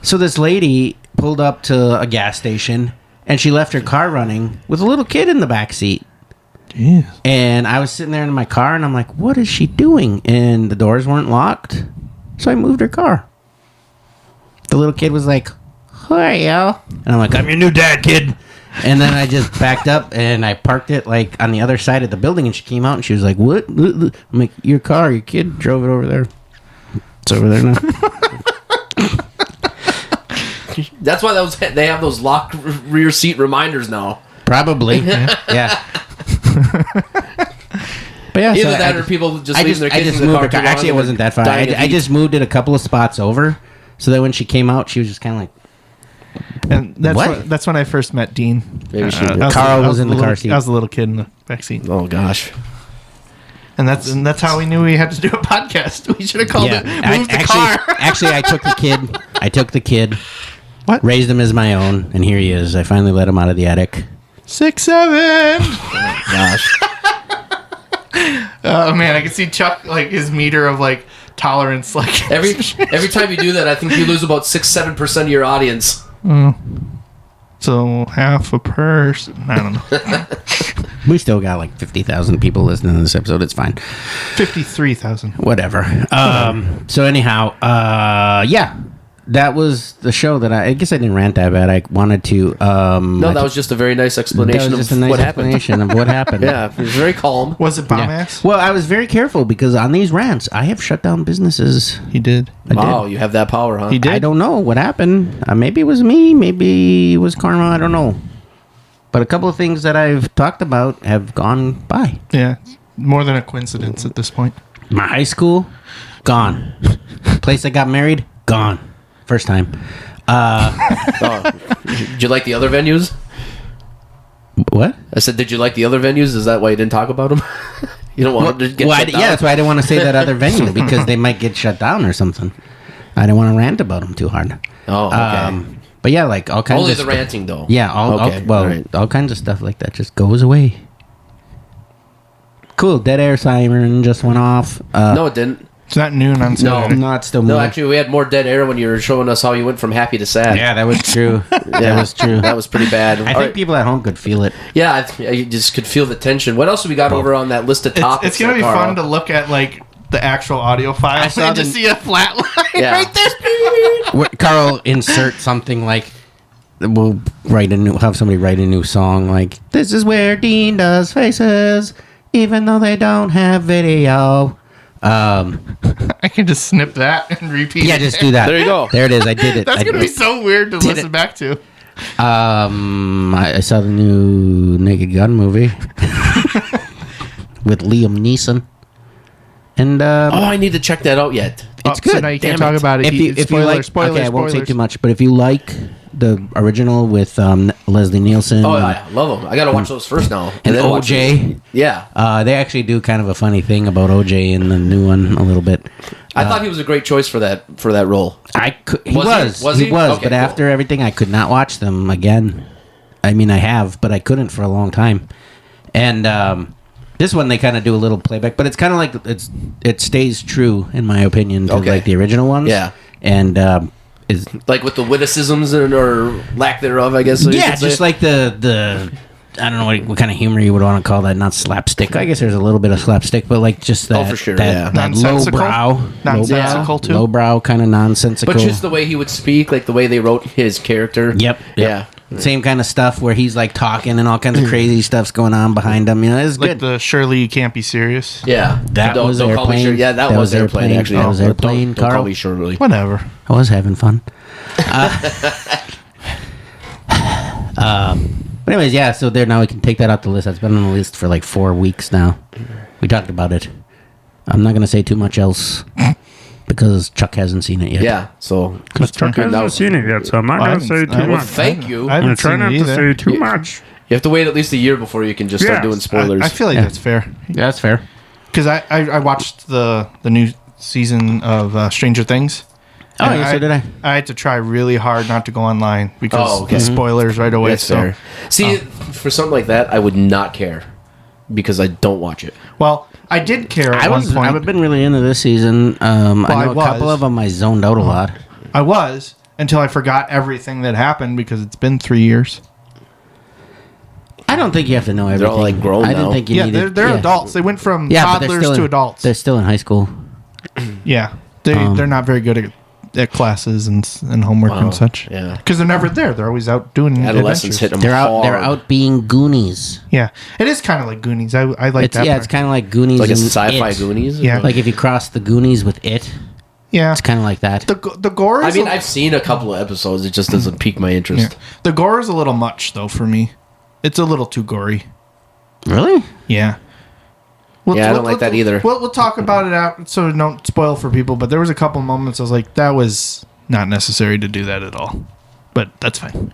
so this lady pulled up to a gas station, and she left her car running with a little kid in the back seat. Jeez. And I was sitting there in my car, and I'm like, what is she doing? And the doors weren't locked, so I moved her car. The little kid was like, who are you? And I'm like, I'm your new dad, kid. And then I just backed up, and I parked it, like, on the other side of the building, and she came out, and she was like, what? I'm like, your car, your kid drove it over there. It's over there now. That's why they have those locked rear seat reminders now. Probably. Yeah. But yeah, Either so that I or people just I leaving just, their I kids just in the moved car her car. too long Actually, it and wasn't that far. dying of I heat. just moved it a couple of spots over, so that when she came out, she was just kind of like, And What? that's when I first met Dean. Maybe she did. I Carl I was in the a car little- seat. I was a little kid in the back seat. Oh, gosh. And that's how we knew we had to do a podcast. We should have called it Move the Car. Actually, I took the kid. What? Raised him as my own, and here he is. I finally let him out of the attic. 6, 7. Gosh. Oh man, I can see Chuck like his meter of like tolerance. Like Every time you do that, I think you lose about 6-7% of your audience. so half a person. I don't know. We still got like 50,000 people listening to this episode. It's fine. 53,000. Whatever. So anyhow, yeah. That was the show that I guess I didn't rant that bad. I wanted to. No, that was just a very nice explanation that was just a of nice what happened. explanation of what happened. Yeah, it was very calm. Was it bomb Yeah. ass? Well, I was very careful because on these rants, I have shut down businesses. He did. I did. Wow, you have that power, huh? He did. I don't know what happened. Maybe it was me. Maybe it was karma. I don't know. But a couple of things that I've talked about have gone by. Yeah, more than a coincidence at this point. My high school, gone. Place I got married, gone. First time. Oh. Did you like the other venues? What? I said, did you like the other venues? Is that why you didn't talk about them? You don't want them to get shut down? Yeah, that's why I didn't want to say that other venue because they might get shut down or something. I didn't want to rant about them too hard. Oh, okay. But yeah, like all kinds Only of the stuff. ranting, though. Yeah, Okay, alright. all kinds of stuff like that just goes away. Cool, dead air siren just went off. No, it didn't. It's not noon on Saturday. No, it's still No, moving. actually, we had more dead air when you were showing us how you went from happy to sad. Yeah, that was true. That was true. That was pretty bad. I think people at home could feel it. Yeah, you just could feel the tension. What else have we got over on that list of topics? It's gonna be there, Carl? fun to look at like the actual audio file I saw and just the- see a flat line Yeah. right there. Carl, insert something like we'll have somebody write a new song like "This is where Dean does faces, even though they don't have video." I can just snip that and repeat. Yeah, it. just do that. There you go. There it is. I did it. That's I gonna did be so weird to listen back to. I saw the new Naked Gun movie with Liam Neeson, and Oh, I need to check that out yet. it's So good. now you can't Damn talk about it. If you Spoilers, like, okay, I won't say spoilers. too much, but if you like the original with Leslie Nielsen, Oh, yeah, I love them. I got to watch those first now. and then watch OJ, them. Yeah. they actually do kind of a funny thing about OJ in the new one a little bit. I thought he was a great choice for that role. He Was was, he? Okay, but cool. after everything, I could not watch them again. I mean, I have, but I couldn't for a long time. And this one, they kind of do a little playback, but it's kind of like it stays true, in my opinion, to Okay. like the original ones. Yeah. And is Like with the witticisms or lack thereof, I guess. you yeah, could say. just like the I don't know what kind of humor you would want to call that. Not slapstick. I guess there's a little bit of slapstick, but like just that. for sure, That Nonsensical? lowbrow, Nonsensical, too? lowbrow kind of nonsensical. But just the way he would speak, like the way they wrote his character. Yep. Yeah. Same kind of stuff where he's like talking and all kinds of crazy stuff's going on behind him. You know, it's Like good. the Surely You Can't Be Serious. Yeah. That was don't call me Airplane. Yeah, that was airplane. Actually, That was Airplane, Don't call Carl. me Shirley. Whatever. I was having fun. But anyways, yeah. So there now we can take that off the list. That's been on the list for like 4 weeks now. We talked about it. I'm not gonna say too much else because Chuck hasn't seen it yet. Yeah. So Because Chuck hasn't seen it yet, so I'm not Well, I going to say haven't- too well, much. thank you. I I'm haven't trying seen not it to either. say too much. You have to wait at least a year before you can just start Yes. doing spoilers. I feel like Yeah. that's fair. Yeah, that's fair. Because I watched the new season of Stranger Things. Oh, And yeah, so did I. I had to try really hard not to go online because Oh, okay. the spoilers right away. That's so- fair. See, for something like that, I would not care because I don't watch it. Well, I did care at one point. I've been really into this season. I know a couple was. of them I zoned out a lot. I was until I forgot everything that happened because it's been 3 years. I don't think you have to know everything. all, like, grown I now. didn't think you Yeah, needed. they're adults. They went from but they're toddlers still to in- adults. They're still in high school. Yeah, they're not very good at classes and homework Wow. and such. Yeah. because they're never there. They're always out doing Adolescents adventures. hit them They're out. hard. They're out being Goonies. Yeah, it is kind of like Goonies. I like It's that. yeah. part. It's kind of like Goonies. Like a and sci-fi It. Goonies. Yeah. Like if you cross the Goonies with It, yeah. it's kind of like that. The gore. I Is mean, a- I've seen a couple of episodes. It just doesn't pique my interest. yeah. The gore is a little much though for me. It's a little too gory. Really? Yeah. Yeah, I don't like that either. We'll talk about it out so don't spoil for people. But there was a couple moments I was like, that was not necessary to do that at all. But that's fine.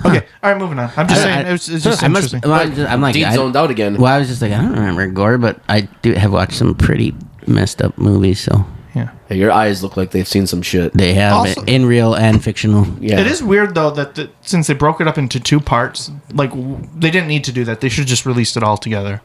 Okay, all right, moving on. I'm just saying it's just I must. interesting. I'm like, Dean zoned out again. Well, I was just like, I don't remember gore, but I do have watched some pretty messed up movies. So Yeah. Hey, your eyes look like they've seen some shit. they have Also- it in real and fictional. Yeah. It is weird though that since they broke it up into 2 parts, like they didn't need to do that. They should have just released it all together,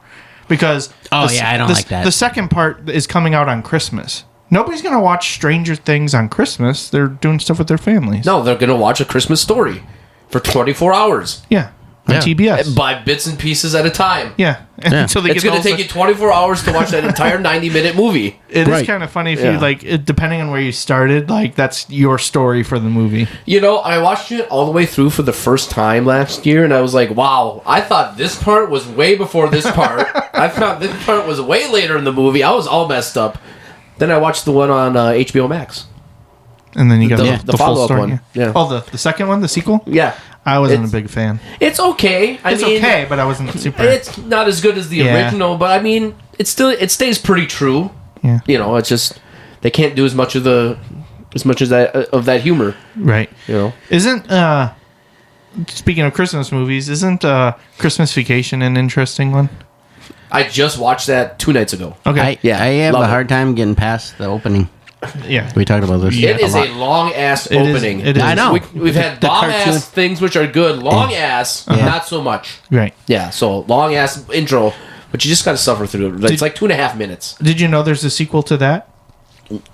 because Oh, the, yeah, I don't the, like that. The second part is coming out on Christmas. Nobody's gonna watch Stranger Things on Christmas. They're doing stuff with their families. No, they're gonna watch A Christmas Story for 24 hours. Yeah, on Yeah. TBS. By bits and pieces at a time. Yeah, until they It's get gonna take you 24 hours to watch that entire 90-minute movie. It is Right. kind of funny if Yeah. you like, depending on where you started, like that's your story for the movie. You know, I watched it all the way through for the first time last year, and I was like, wow, I thought this part was way before this part. I thought this part was way later in the movie. I was all messed up. Then I watched the one on HBO Max. And then you got The- the, the full follow-up story. one. Yeah. Oh, the second one, the sequel. Yeah. I wasn't It's- a big fan. It's okay. It's okay, but I wasn't super. It's not as good as the Yeah. original, but I mean, it stays pretty true. Yeah. You know, it's just they can't do as much of that humor. Right. You know. Isn't speaking of Christmas movies, isn't Christmas Vacation an interesting one? I just watched that 2 nights ago. Okay. I have love a it. hard time getting past the opening. Yeah. We talked about this. Yeah. It is a long ass It is- opening. it is. I know. We've had The bomb cartoon- ass things which are good. Long ass, not so much. Right. Yeah, so long ass intro, but you just got to suffer through it. It's like 2.5 minutes. Did you know there's a sequel to that?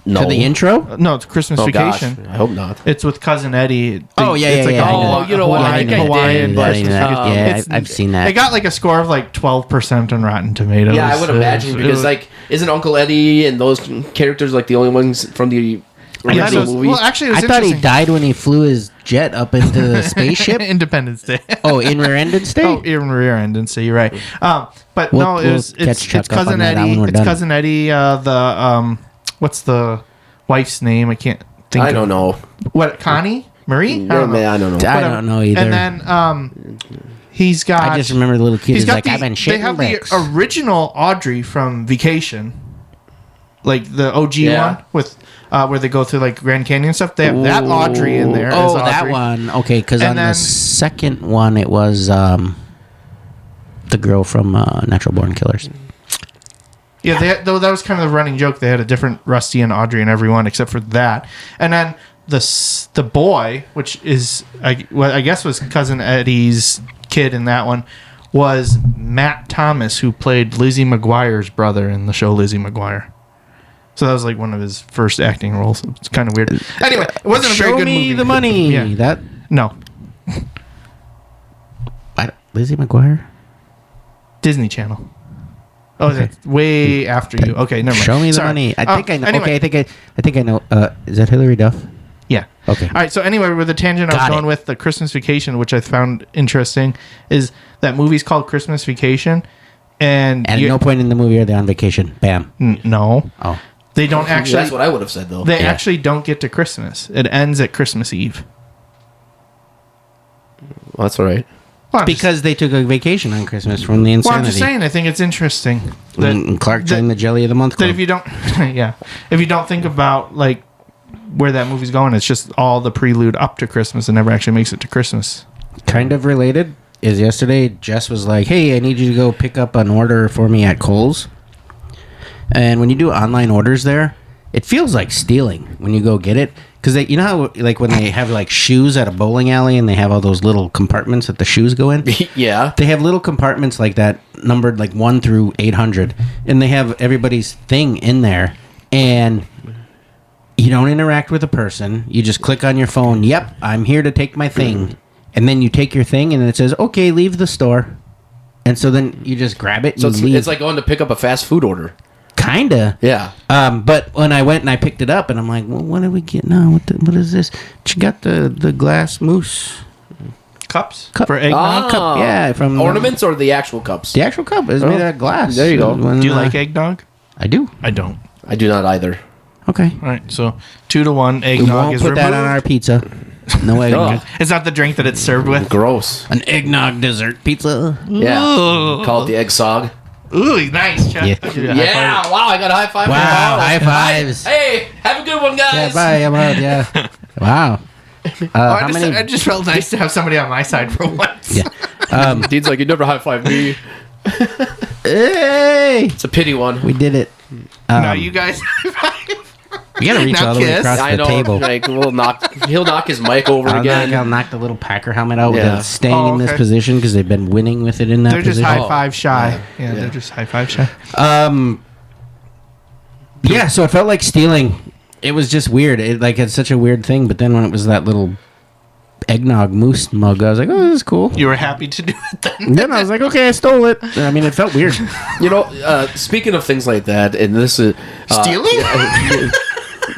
No. To the intro? No, it's Christmas Oh gosh, Vacation. I hope not. It's with Cousin Eddie. Oh, yeah, it's yeah, yeah, I know. Oh, you know what? I think I did. Hawaiian But, Christmas Vacation. yeah, It's- I've seen that. It got like a score of like 12% on Rotten Tomatoes. Yeah, I would imagine It because was- like, isn't Uncle Eddie and those characters like the only ones from the yeah, original so- movie? well, actually, it I was thought he interesting. died when he flew his jet up into the spaceship. Independence Day. Oh, in Independence Day? Oh, in rear end, and so you're right. But We'll- no, we'll it's catch Chuck it's up on Cousin that Eddie. when we're It's done. Cousin Eddie. What's the wife's name? I can't think. I don't know. What, Connie Marie? I don't know. I don't know. I don't know either. And then he's got. I just remember the little kid he's is got like, the, I've been they shitting have bricks. the original Audrey from Vacation, like the OG Yeah. one with where they go through like Grand Canyon and stuff. They have that Audrey in there. Oh, as that Audrey. one. Okay, because And on the then- second one, it was the girl from Natural Born Killers. Yeah, though that was kind of the running joke. They had a different Rusty and Audrey in everyone except for that. And then the boy, which is I guess was Cousin Eddie's kid in that one, was Matt Thomas, who played Lizzie McGuire's brother in the show Lizzie McGuire. So that was like one of his first acting roles. It's kind of weird. Anyway, it wasn't a very Show good me movie. the money. Yeah. That No. Lizzie McGuire? Disney Channel. Oh, that's way after you. Okay, never mind. Show me the Sorry. money. I think I know. Anyway. Okay, I think I know. Is that Hillary Duff? Yeah. Okay. All right. So anyway, with the tangent I was Got going it. with the Christmas Vacation, which I found interesting, is that movie's called Christmas Vacation, and At no point in the movie are they on vacation. Bam. no, Oh. they don't actually. That's what I would have said, though. They Yeah. actually don't get to Christmas. It ends at Christmas Eve. Well, that's all right. Well, I'm Because they took a vacation on Christmas from the just, well, I'm insanity. just saying. I think it's interesting that, And Clark that- joined the Jelly of the Month that Club. if you don't, yeah, if you don't think about like where that movie's going, it's just all the prelude up to Christmas and never actually makes it to Christmas. Kind of related is yesterday Jess was like, hey, I need you to go pick up an order for me at Kohl's. And when you do online orders there, it feels like stealing when you go get it. Because you know how like when they have like shoes at a bowling alley and they have all those little compartments that the shoes go in? Yeah. They have little compartments like that numbered like 1 through 800. And they have everybody's thing in there. And you don't interact with a person. You just click on your phone. Yep, I'm here to take my thing. And then you take your thing and it says, okay, leave the store. And so then you just grab it and So you leave. it's like going to pick up a fast food order. Kinda. Yeah. But when I went and I picked it up and I'm like, well, what did we get now? What is this? She got the glass mousse Cups cup. for eggnog. Cup. Yeah, from Ornaments or the actual cups? The actual cup is made out of glass. There you go. When, Do you like eggnog? I do. I don't. I do not either. Okay. All right, so 2-1 We eggnog won't is put that removed. on our pizza. No eggnog. It's not the drink that it's served with. Gross. An eggnog dessert pizza. Yeah. Ooh. Call it the egg sog. Ooh, nice, Chuck. Yeah. I'll give you a high Yeah. five. Wow, I got a high five. Wow, from Carl. high fives. Hey, have a good one, Yeah, guys. bye. I'm out. Yeah. Wow. Oh, How many? I just felt nice to have somebody on my side for once. Yeah. Dean's like, you never high five me. Hey, It's a pity one. we did it. No, you guys. We gotta reach Now all the way kiss. across I the know. table. Like, he'll knock his mic over again. I'll knock the little Packer helmet out with Yeah. it staying Oh, in this okay. position because they've been winning with it in that They're just position. high five shy. Yeah, Yeah. they're just high five shy. Yeah, so it felt like stealing. It was just weird. It's such a weird thing. But then when it was that little eggnog mousse mug, I was like, oh, this is cool. You were happy to do it then. And then I was like, okay, I stole it. I mean, it felt weird. You know, speaking of things like that, and this is Stealing?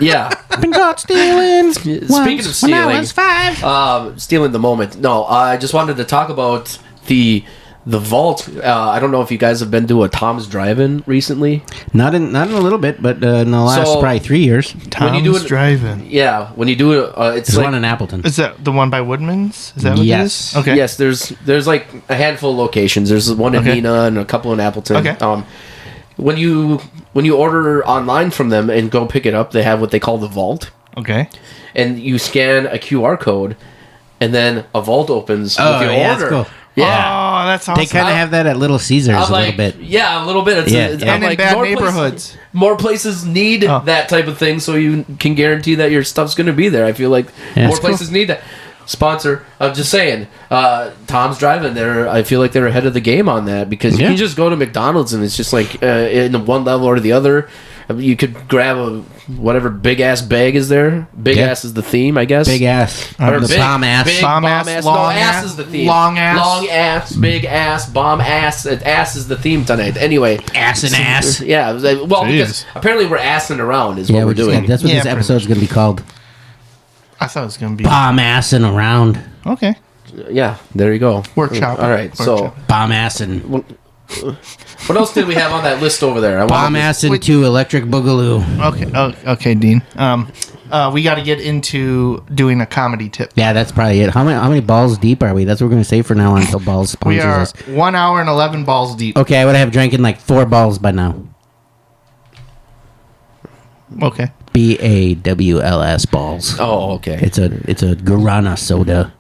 yeah. Been caught stealing. Speaking of When I stealing, was 5. stealing the moment. No, I just wanted to talk about the vault. I don't know if you guys have been to a Tom's Drive-In recently. Not in a little bit, but in the last So- probably 3 years. When you do Tom's it- Drive-In. Yeah, when you do it, it's There's like one in Appleton. Is that the one by Woodman's? Is that what Yes. it is? Okay. yes, there's like a handful of locations. There's one in Okay. Neenah and a couple in Appleton. Okay. When you order online from them and go pick it up, they have what they call the vault, Okay. and you scan a QR code, and then a vault opens Oh, with your yeah, order. that's cool. Yeah. Oh, that's awesome. They kind of have that at Little Caesars I'm a like, little bit. Yeah, a little bit. It's, Yeah, it's, yeah. I'm And in like, bad more neighborhoods. more places need Oh. that type of thing, so you can guarantee that your stuff's going to be there. I feel like Yeah, more that's cool. places need that. Sponsor. I'm just saying. Tom's Drive-In. I feel like they're ahead of the game on that because you Yeah. can just go to McDonald's and it's just like in one level or the other. You could grab a whatever big ass bag is there. Big Yeah. ass is the theme, I guess. Big ass. Or the big- bomb ass. Big Bomb bomb, ass, ass. long No, ass ass, is the theme. long ass. Long ass, big ass, bomb ass. Ass is the theme tonight. Anyway. Ass and ass. Yeah. It was like, well, because Jeez. apparently we're assing around is Yeah, what we're doing. that's what Yeah, this pretty episode's going to be called. I thought it was going to be. Bomb assing around. Okay. Yeah. There you go. Workshop. All right. So Workshop. Bomb assing. what else did we have on that list over there? I Bomb wanted to- assing Wait. to Electric Boogaloo. Okay. Oh, okay, Dean. We got to get into doing a comedy tip. Yeah, that's probably it. How many balls deep are we? That's what we're going to say for now on until Balls We sponsors are us. 1 hour and 11 balls deep. Okay, I would have drinking like 4 balls by now. Okay. BAWLS balls. Oh, okay. It's a Guarana soda.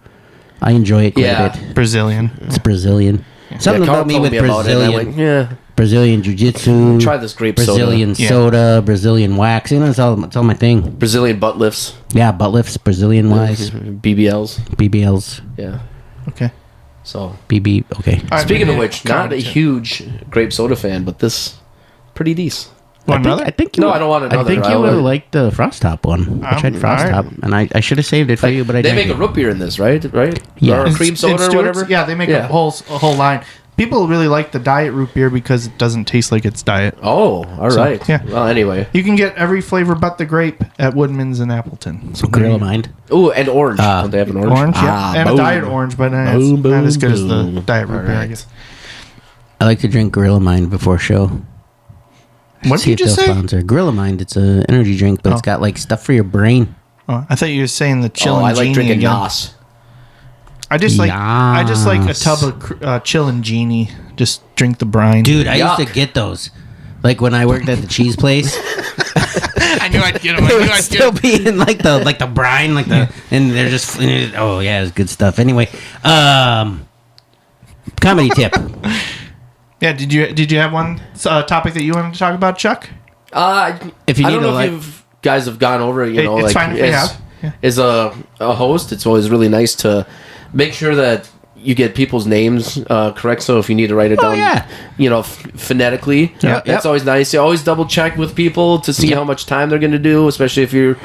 I enjoy it quite Yeah. a bit. Brazilian. It's Brazilian. Something Carl about me told with about it, and I Brazilian. went, yeah. Brazilian jiu-jitsu. Try this grape Brazilian soda. Yeah. soda. Brazilian wax. You know, it's all my thing. Brazilian butt lifts. Yeah, butt lifts, Brazilian wise, BBLs. BBLs, Yeah. Okay. So BB. Okay. All right, speaking of maybe which, not a comedy tip. huge grape soda fan, but this pretty decent. Want another? I think you No, I don't want another. I think you would have liked the Frost Top one. I tried Frost alright. Top, and I should have saved it for you, but I They drank make a it. root beer in this, right? Yeah. Or a cream soda or Stewart's? whatever. Yeah, they make Yeah. a whole line. People really like the diet root beer because it doesn't taste like it's diet. Oh, all So, right. yeah. Well, anyway. You can get every flavor but the grape at Woodman's in Appleton. So Gorilla Mind. Ooh, and orange. Don't they have an orange? Orange, yeah, and boom. a diet orange, but it's Boom, not as good boom, as the boom. diet root beer, I Alright. guess. I like to drink Gorilla Mind before show. What See did you if just they'll say? sponsor. Gorilla Mind. It's an energy drink, but it's Oh. got like stuff for your brain. Oh, I thought you were saying the Oh, chillin' I like genie drinking again. Yas. I just like a Yes. tub of chillin' genie. Just drink the brine. Dude, I Yuck. used to get those. Like when I worked at the cheese place. I knew I'd get them. It would still be in like the brine, and they're just oh yeah, it's good stuff. Anyway, comedy tip. Yeah, did you have one topic that you wanted to talk about, Chuck? If you I need don't to know if you guys have gone over it, It's like fine if we have. Yeah. as a host, it's always really nice to make sure that you get people's names correct. So if you need to write it down, yeah. Phonetically, Yeah. that's always nice. You always double check with people to see how much time they're going to do, especially if you're,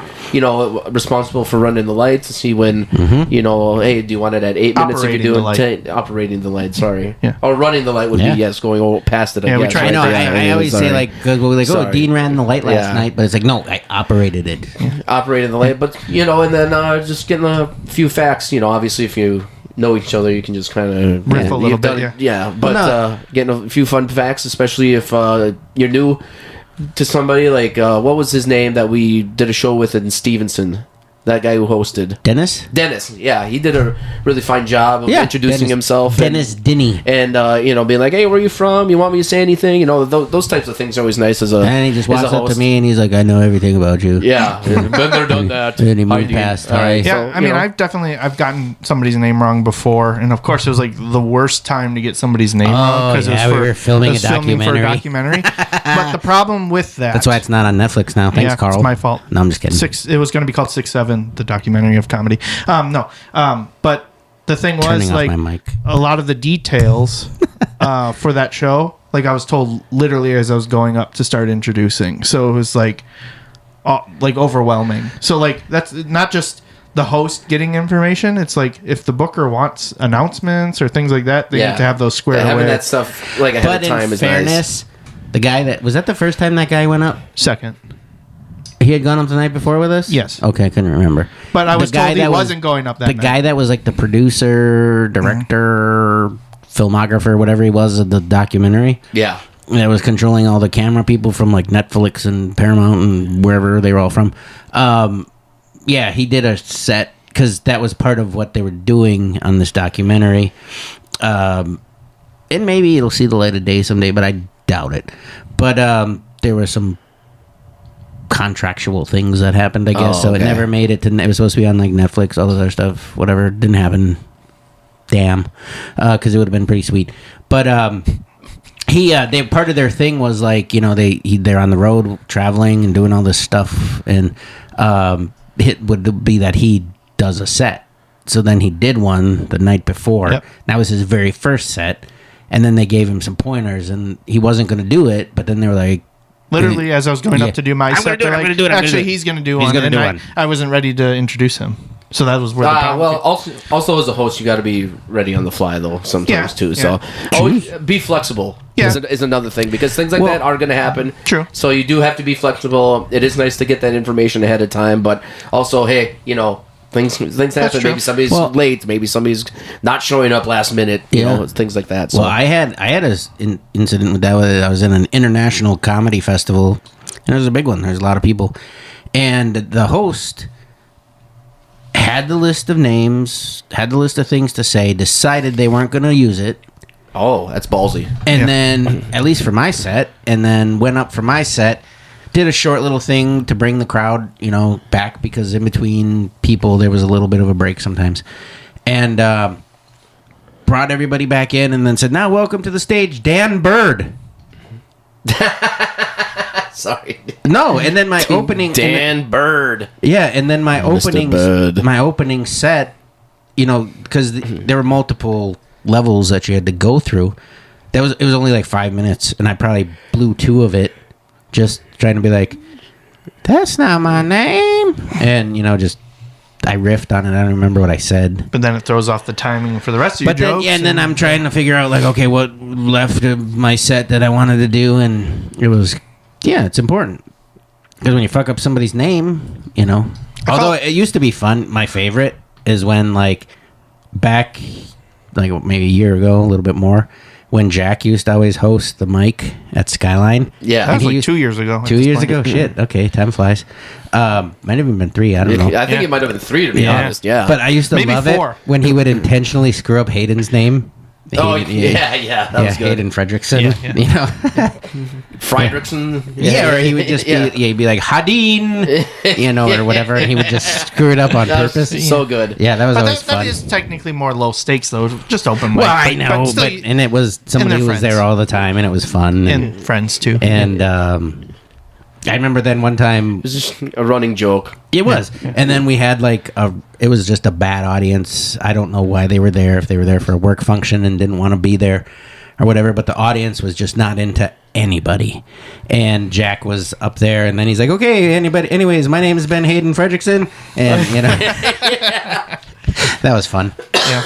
responsible for running the lights to see when, hey, do you want it at 8 minutes? If Operating you're the doing light. 10, operating the light, sorry. Yeah. Or running the light would Yeah. be, going past it, I Yeah, we guess. try I right? know. Yeah, I always say sorry. like, 'cause we're like, oh, Sorry. Dean ran the light last Yeah. night, but it's like, no, I operated it. Operating the light, but and then just getting a few facts. Obviously, if you know each other, you can just kind of Riff a little bit, But getting a few fun facts, especially if you're new to somebody. Like what was his name that we did a show with in Stevenson? That guy who hosted. Dennis? Dennis, yeah, he did a really fine job of introducing Dennis, himself. Dennis Dinny. And being like, hey, where are you from? You want me to say anything? Those types of things are always nice as a. And he just as a walks up to host. me and he's like, I know everything about you. Yeah, been there, done that. And he moved Hi, Dean. past. All right, Hi. Yeah, so, I mean, I've gotten somebody's name wrong before, and of course, it was like the worst time to get somebody's name wrong because yeah, we were filming a documentary. But the problem with that, That's why it's not on Netflix now. Thanks, yeah, Carl. it's my fault. No, I'm just kidding. It was going to be called 6-7, the documentary of comedy. But the thing was, Turning off like, my mic. a lot of the details for that show, like I was told literally as I was going up to start introducing. So it was like overwhelming. So like that's not just the host getting information. It's like if the booker wants announcements or things like that, they need to have those squared having away. that stuff like ahead But of time in is nice. fairness, the guy that was that the first time that guy went up? Second. He had gone up the night before with us? Yes. Okay, I couldn't remember. But I was The guy told he that was- wasn't going up that The night. guy that was like the producer, director, filmographer, whatever he was of the documentary. Yeah. That was controlling all the camera people from like Netflix and Paramount and wherever they were all from. Yeah, he did a set because that was part of what they were doing on this documentary. And maybe it'll see the light of day someday, but I doubt it. But there were some contractual things that happened, I guess. So it okay. never made it to. It was supposed to be on like Netflix, all this other stuff. Whatever didn't happen. Damn, because it would have been pretty sweet. But they part of their thing was like they're on the road traveling and doing all this stuff, and it would be that he does a set. So then he did one the night before. Yep. That was his very first set, and then they gave him some pointers, and he wasn't going to do it. But then they were like. Literally, as I was going Yeah. up to do my I'm set, gonna do it, they're I'm like, gonna do it, I'm gonna actually, do it. he's going to do He's one. gonna And do I, one. I wasn't ready to introduce him. So that was where the problem came. Also as a host, you got to be ready on the fly though sometimes Yeah, too. So always be flexible. Yeah. Is another thing because things like that are going to happen. True. So you do have to be flexible. It is nice to get that information ahead of time, but also, hey, things happen. true. Maybe somebody's Well- late. Maybe somebody's not showing up last minute. Yeah. Things like that. So. Well, I had an incident with that. I was in an international comedy festival, and it was a big one. There's a lot of people, and the host had the list of names, had the list of things to say, decided they weren't going to use it, that's ballsy. and Yeah. then at least for my set, and then went up for my set. Did a short little thing to bring the crowd, back because in between people there was a little bit of a break sometimes, and brought everybody back in, and then said, "Now welcome to the stage, Dan Bird." Sorry, No, and then my opening, Dan Bird. and then my Mr. Bird. my opening set, because there were multiple levels that you had to go through. It was only like 5 minutes, and I probably blew 2 of it. just trying to be like, that's not my name. And, just I riffed on it. I don't remember what I said. But then it throws off the timing for the rest of your jokes. And then I'm trying to figure out, like, okay, what left of my set that I wanted to do. And it was, it's important. Because when you fuck up somebody's name, Although it used to be fun. My favorite is when, like, back, like, maybe a year ago, a little bit more, when Jack used to always host the mic at Skyline. Yeah. That was like 2 years ago. 2 years ago? Shit. Okay, time flies. Might have even been 3. I don't know. I think it might have been 3, to be honest. Yeah. But I used to Maybe love 4. it when he would intentionally screw up Hayden's name. Yeah. That was good. Hayden Fredrickson. Friedrichsen. Or he would just be, he'd be like, Hadeen, or whatever, and he would just screw it up on That was purpose. so good. Yeah, that was But always that fun. is technically more low stakes, though. Just open mic. Well, I know, still, and it was somebody they're who was friends. there all the time, and it was fun. and friends, too. And I remember then one time It was just a running joke. it was, and then we had it was just a bad audience. I don't know why they were there, if they were there for a work function and didn't want to be there or whatever, but the audience was just not into anybody. And Jack was up there, and then he's like, okay, anyways, my name is Ben Hayden Fredrickson, and that was fun. Yeah.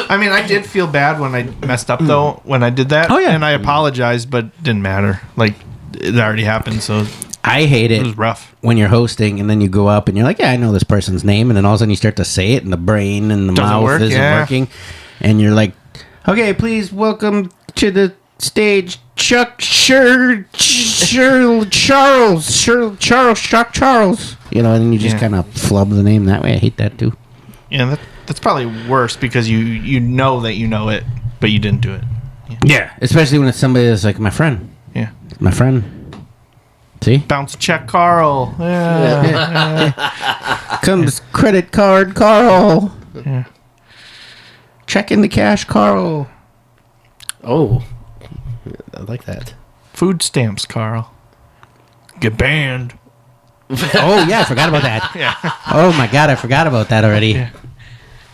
I mean, I did feel bad when I messed up, though, when I did that. Oh, yeah. And I apologized, but it didn't matter. Like, it already happened, so I hate it it was rough. when you're hosting and then you go up and you're like, yeah, I know this person's name, and then all of a sudden you start to say it and the brain and the Doesn't mouth work, isn't yeah. working, and you're like, okay, please welcome to the stage Chuck Charles, and then you just Yeah. kind of flub the name that way. I hate that too. Yeah, that's probably worse because you know that you know it, but you didn't do it. Yeah, especially when it's somebody that's like my friend. Yeah. My friend. See? Bounce check, Carl. Yeah. Comes credit card, Carl. Yeah. Check in the cash, Carl. Oh. I like that. Food stamps, Carl. Get banned. Oh, yeah, I forgot about that. Yeah. Oh, my God, I forgot about that already. Yeah.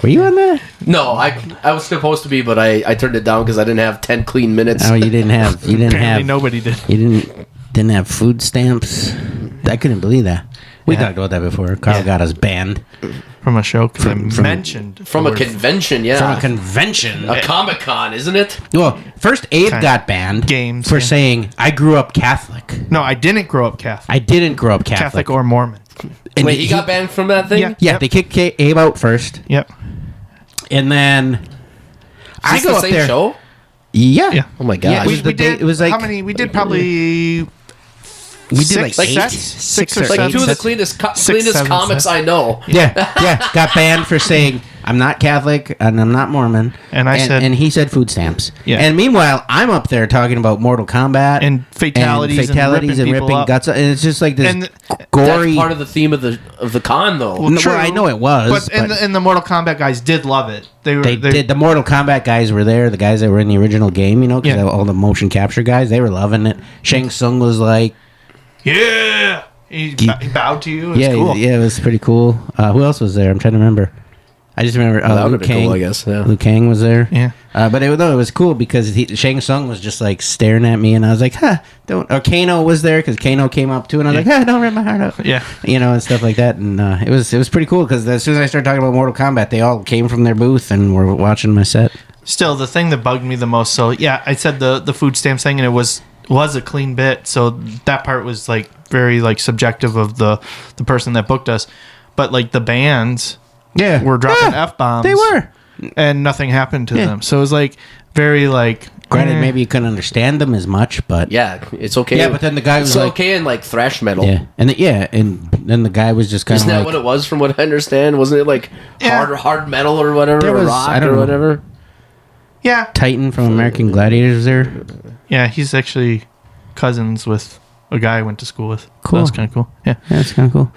Were you on that? No, I was supposed to be, but I turned it down because I didn't have 10 clean minutes. Oh, you didn't Apparently have, nobody did. you didn't have food stamps. I couldn't believe that. We Yeah. talked about that before. Carl got us banned From a show because I From- mentioned. From the a word- convention, yeah. from a convention. A Comic-Con, isn't it? Well, first Abe Kind of got banned games, for yeah. saying I grew up Catholic. No, I didn't grow up Catholic. I didn't grow up Catholic. Catholic or Mormon. And Wait, he got banned from that thing? Yeah. Yeah, they kicked Abe out first, Yep. and then Is I this go the up same there. show? Yeah. Yeah. Oh my god. Yeah, it was the day- it was like- how many? We did probably. We did Six like sets? eight, Six six or or like seven two of the sets. cleanest, Six, cleanest seven comics sets. I know. Yeah, got banned for saying I'm not Catholic and I'm not Mormon. And I said- and he said food stamps. Yeah. And meanwhile, I'm up there talking about Mortal Kombat And fatalities and ripping people up. guts, and it's just like this And gory. That's part of the theme of the con, though. Well, No, true, I know it was, but, but- and the Mortal Kombat guys did love it. They were. They did. The Mortal Kombat guys were there. The guys that were in the original game, because Yeah. all the motion capture guys, they were loving it. Shang Tsung was like, Yeah. He bowed to you. It was yeah, cool. yeah, it was pretty cool. Who else was there? I'm trying to remember. I just remember That Liu would've been Kang. cool, I guess, yeah. Liu Kang was there. Yeah. But it was cool because Shang Tsung was just like staring at me, and I was like, "Huh, don't." Or Kano was there because Kano came up too, and I was like, "Don't rip my heart out." Yeah. And stuff like that, and it was pretty cool because as soon as I started talking about Mortal Kombat, they all came from their booth and were watching my set. Still, the thing that bugged me the most. So yeah, I said the food stamps thing, and it was a clean bit. So that part was like very like subjective of the person that booked us, but like the bands Yeah, were dropping F-bombs. They were. and nothing happened to Yeah. them. So it was like very like. Granted, maybe you couldn't understand them as much, but Yeah, it's okay. Yeah, but then the guy was it's like- okay in like thrash metal. yeah, and then the guy was just kind of Isn't that like, what it was? From what I understand, wasn't it like Yeah. hard metal or whatever, There or was- rock I don't or know. whatever? Yeah, Titan from American Gladiators was there. yeah. He's actually cousins with a guy I went to school with. Cool. So that's kind of cool. Yeah. Yeah, that's kind of cool.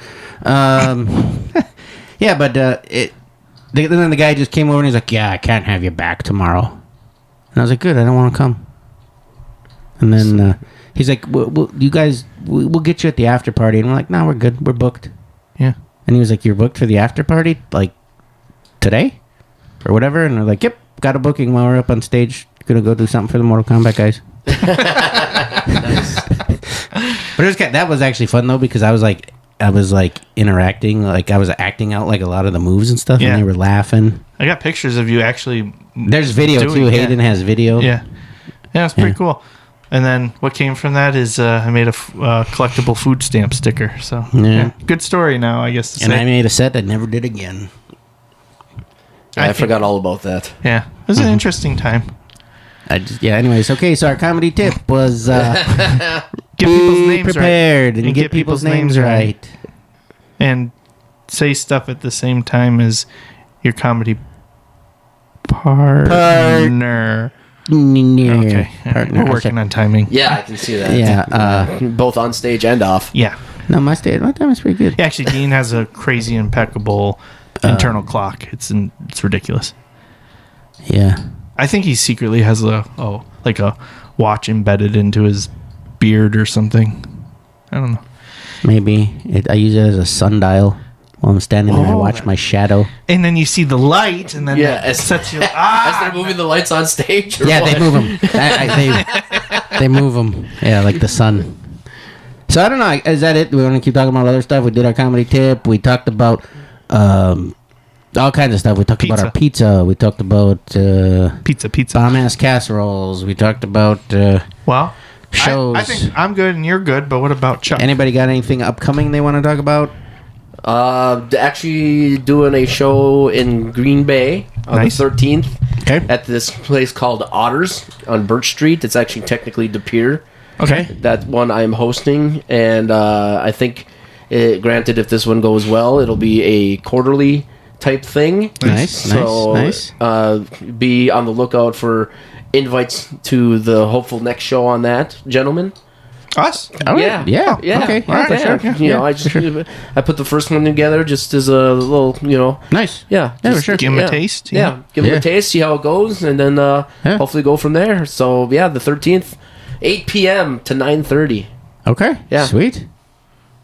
Yeah, but then the guy just came over and he's like, "Yeah, I can't have you back tomorrow." And I was like, "Good, I don't want to come." And then he's like, "You guys, we'll get you at the after party." And we're like, "No, we're good. We're booked." Yeah. And he was like, "You're booked for the after party, like today, or whatever?" And we're like, "Yep, got a booking while we're up on stage. Gonna go do something for the Mortal Kombat guys." But it was that was actually fun though because I was like interacting, like I was acting out like a lot of the moves and stuff, Yeah. and they were laughing. I got pictures of you actually. There's video doing too. it, Hayden has video. Yeah, it's pretty Yeah. cool. And then what came from that is I made a collectible food stamp sticker. So Yeah. good story now, I guess. To And say. I made a set that never did again. I think- forgot all about that. Yeah, it was an interesting time. Anyways, okay. So our comedy tip was Get be people's names prepared right. and get people's names right. And say stuff at the same time as your comedy partner. Okay, Partner. we're working on timing. Yeah, I can see that. Yeah. Both on stage and off. Yeah. No, my time is pretty good. Yeah, actually, Dean has a crazy impeccable internal clock. It's ridiculous. Yeah. I think he secretly has a watch embedded into his beard or something. I don't know. Maybe I use it as a sundial while I'm standing there. I Oh, watch my shadow. And then you see the light, and then Yeah, it sets you. As they're moving the lights on stage. Or Yeah, what? they move them. They move them. Yeah, like the sun. So I don't know. Is that it? We want to keep talking about other stuff. We did our comedy tip. We talked about all kinds of stuff. We talked about our pizza. We talked about Pizza. bomb ass casseroles. We talked about Well, shows. I think I'm good and you're good, but what about Chuck? Anybody got anything upcoming they want to talk about? Actually doing a show in Green Bay on Nice. the 13th Okay. at this place called Otters on Birch Street. It's actually technically De Pere. Okay. That one I'm hosting, and I think, granted, if this one goes well, it'll be a quarterly type thing. Nice. So, be on the lookout for invites to the hopeful next show on that, gentlemen. Us? Oh, Yeah. Yeah. Yeah. Okay. All right, for sure. sure. You know, I put the first one together just as a little, Nice. yeah, Yeah, just for sure. Give him a taste. Yeah, give them Yeah. a taste, see how it goes, and then hopefully go from there. So yeah, the 13th, 8 p.m. to 9:30. Okay. Yeah. Sweet.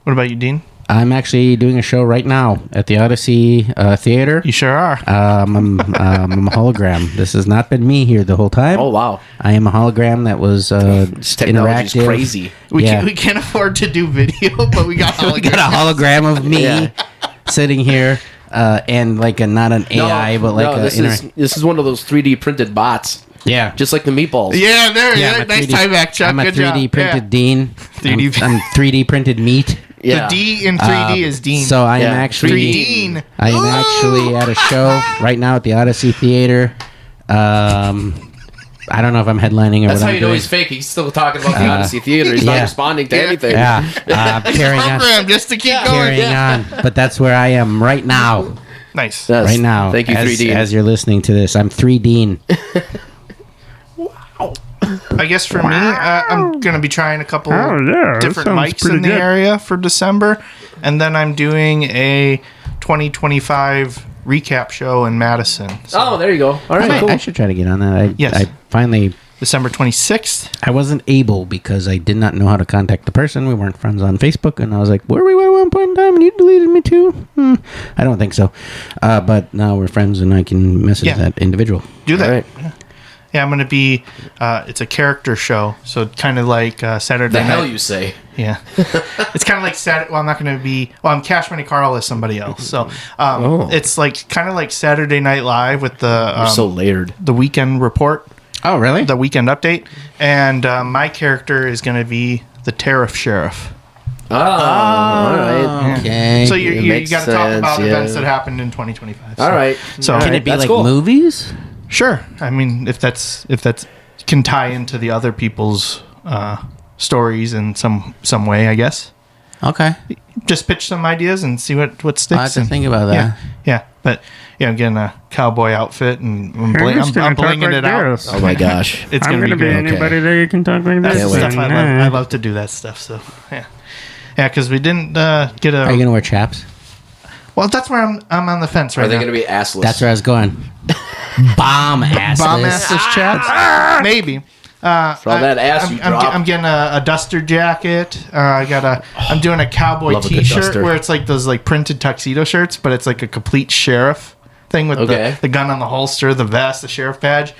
What about you, Dean? I'm actually doing a show right now at the Odyssey Theater. You sure are. I'm a hologram. This has not been me here the whole time. Oh wow, I am a hologram that was this technology's interactive. crazy. We Yeah. can't afford to do video, but we got We got a hologram of me Yeah. sitting here, and like not an AI, but like a this is one of those 3D printed bots, yeah. just like the meatballs. Yeah, there. Yeah, Yeah, I'm a nice 3D time back, Chuck. I'm a Good 3D job. printed Dean. 3D I'm 3D printed meat. Yeah. The D in 3D is Dean. So I am Yeah, actually 3D Dean. I am actually at a show right now at the Odyssey Theater. I don't know if I'm headlining or That's what how I'm you know doing. he's fake. He's still talking about the Odyssey Theater. He's yeah. not responding to anything. Yeah, carrying on, Program just to keep going. carrying on. But that's where I am right now. Nice. Yes. Right now. Thank you, as, 3D. As you're listening to this, I'm 3 Dean. I guess for me, I'm going to be trying a couple that different sounds mics pretty in the good. area for December. And then I'm doing a 2025 recap show in Madison. So Oh, there you go. All right, cool. I should try to get on that. Yes. I finally December 26th. I wasn't able because I did not know how to contact the person. We weren't friends on Facebook, and I was like, "Were we at one point in time? And you deleted me too?" I don't think so. But now we're friends, and I can message Yeah. that individual. Do that. All right. Yeah, I'm going to be, it's a character show. So kind of like Saturday The Night. hell you say? Yeah. It's kind of like Saturday. Well, I'm not going to be. Well, I'm Cash Money Karl as somebody else. So it's like kind of like Saturday Night Live with You're so layered. the weekend report, Oh, really? the weekend update. And my character is going to be the tariff sheriff. Oh, all right. Okay. So It you makes got to talk sense, about yeah. events that happened in 2025. So. All right. So All Can right, it be that's like cool. movies? Sure. I mean, if that's can tie into the other people's stories in some way, I guess. Okay. Just pitch some ideas and see what sticks. I'll have to and- think about that. Yeah, yeah. But I'm getting a cowboy outfit and I'm just gonna talk blinging like it out. this. Oh my gosh. It's I'm gonna be gonna be great. anybody that you can talk like That's this. the stuff I love. and, I love to do that stuff. So yeah, because we didn't get Are you a. gonna wear chaps? Well, that's where I'm on the fence right Are they now. going to be assless? That's where I was going. Bomb assless. Bomb assless chaps? Maybe. For all that ass you drop. I'm getting a duster jacket. I'm doing a cowboy Love a good T-shirt duster. where it's like those like printed tuxedo shirts, but it's like a complete sheriff thing with Okay. the gun on the holster, the vest, the sheriff badge.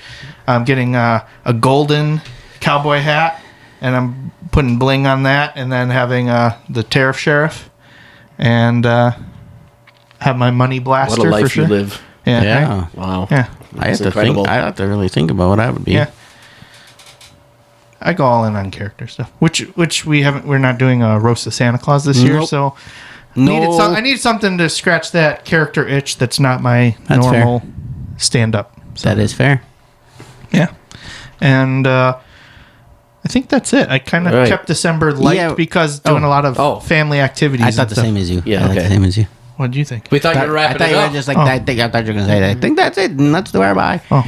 I'm getting a golden cowboy hat and I'm putting bling on that, and then having the tariff sheriff, and have my money blaster. What a life for sure. you live. Yeah. Yeah. Wow. Yeah. I have That's incredible. I have to really think about what I would be. Yeah. I go all in on character stuff, which we haven't. We're not doing a roast of Santa Claus this year, Nope. so No. I need something to scratch that character itch. That's not my That's normal stand up. So, That is fair. yeah, and I think that's it. I kind of All right. kept December light Yeah. because doing a lot of family activities. I thought and the stuff. same as you. Yeah, I thought okay. the same as you. What did you think? We thought you were I wrapping thought it you were up. just like Oh. I thought you were going to say that. I think that's it. And that's the where bye. Oh.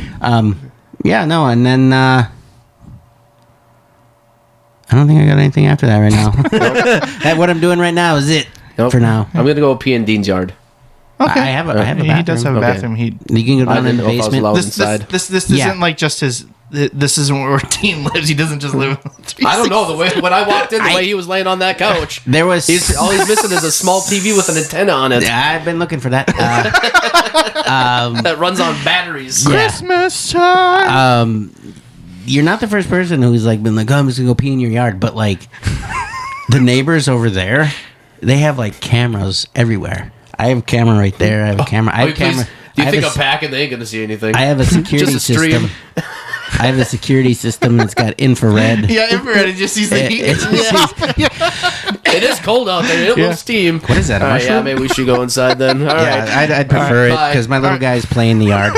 Yeah, no, and then I don't think I got anything after that right now. What I'm doing right now is it Nope. for now. I'm gonna go pee in Dean's yard. Okay, I have a bathroom. He does have a Okay. bathroom. He You can go I down in didn't the know if I was basement. allowed this inside. this Yeah. isn't like just his. This isn't where Dean lives. He doesn't just live. In I don't know the way when I walked in, the way he was laying on that couch. There was All he's missing is a small TV with an antenna on it I've been looking for that. that runs on batteries. Yeah. Christmas time. You're not the first person who's like been like, oh, I'm just gonna go pee in your yard, but like the neighbors over there, they have like cameras everywhere. I have a camera right there. I have a camera. I have a camera. Do you I have think a I'm packing? They ain't gonna see anything. I have a security Just a stream. system. I have a security system that's got infrared. Yeah, infrared. It just sees the heat. It is cold out there. It will steam. What is that, a All right, yeah, mushroom? maybe we should go inside then. All right. Yeah, I'd prefer it Bye. because my little guys play in the yard.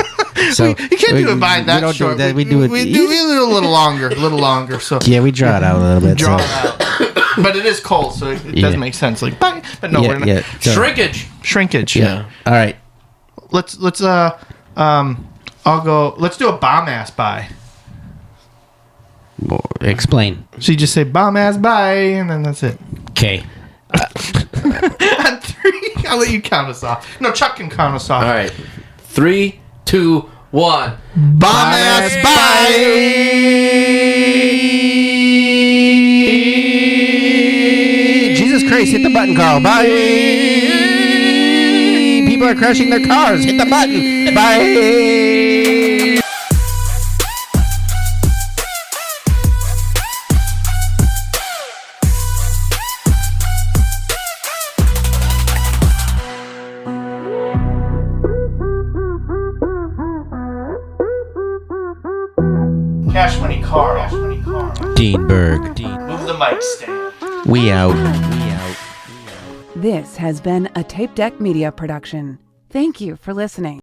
So You can't do it by we that don't short. Do that. We do it. We do it a little longer. So Yeah, we draw it out a little bit. draw so. it out. But it is cold, so it does Yeah. make sense. Like, bye. But no, Yeah, we're not. yeah. So- Shrinkage. Shrinkage. Yeah. All right. Let's I'll go. Let's do a bomb ass bye. Well, explain. So you just say bomb ass bye, and then that's it. Okay. On three, I'll let you count us off. No, Chuck can count us off. All right. 3, 2, 1. Bomb ass bye. Jesus Christ, hit the button, Carl. Bye. People are crashing their cars. Hit the button. Bye. Cash Money Karl. Dean Berg. Move the mic stand. We out. This has been a Tapedeck Media production. Thank you for listening.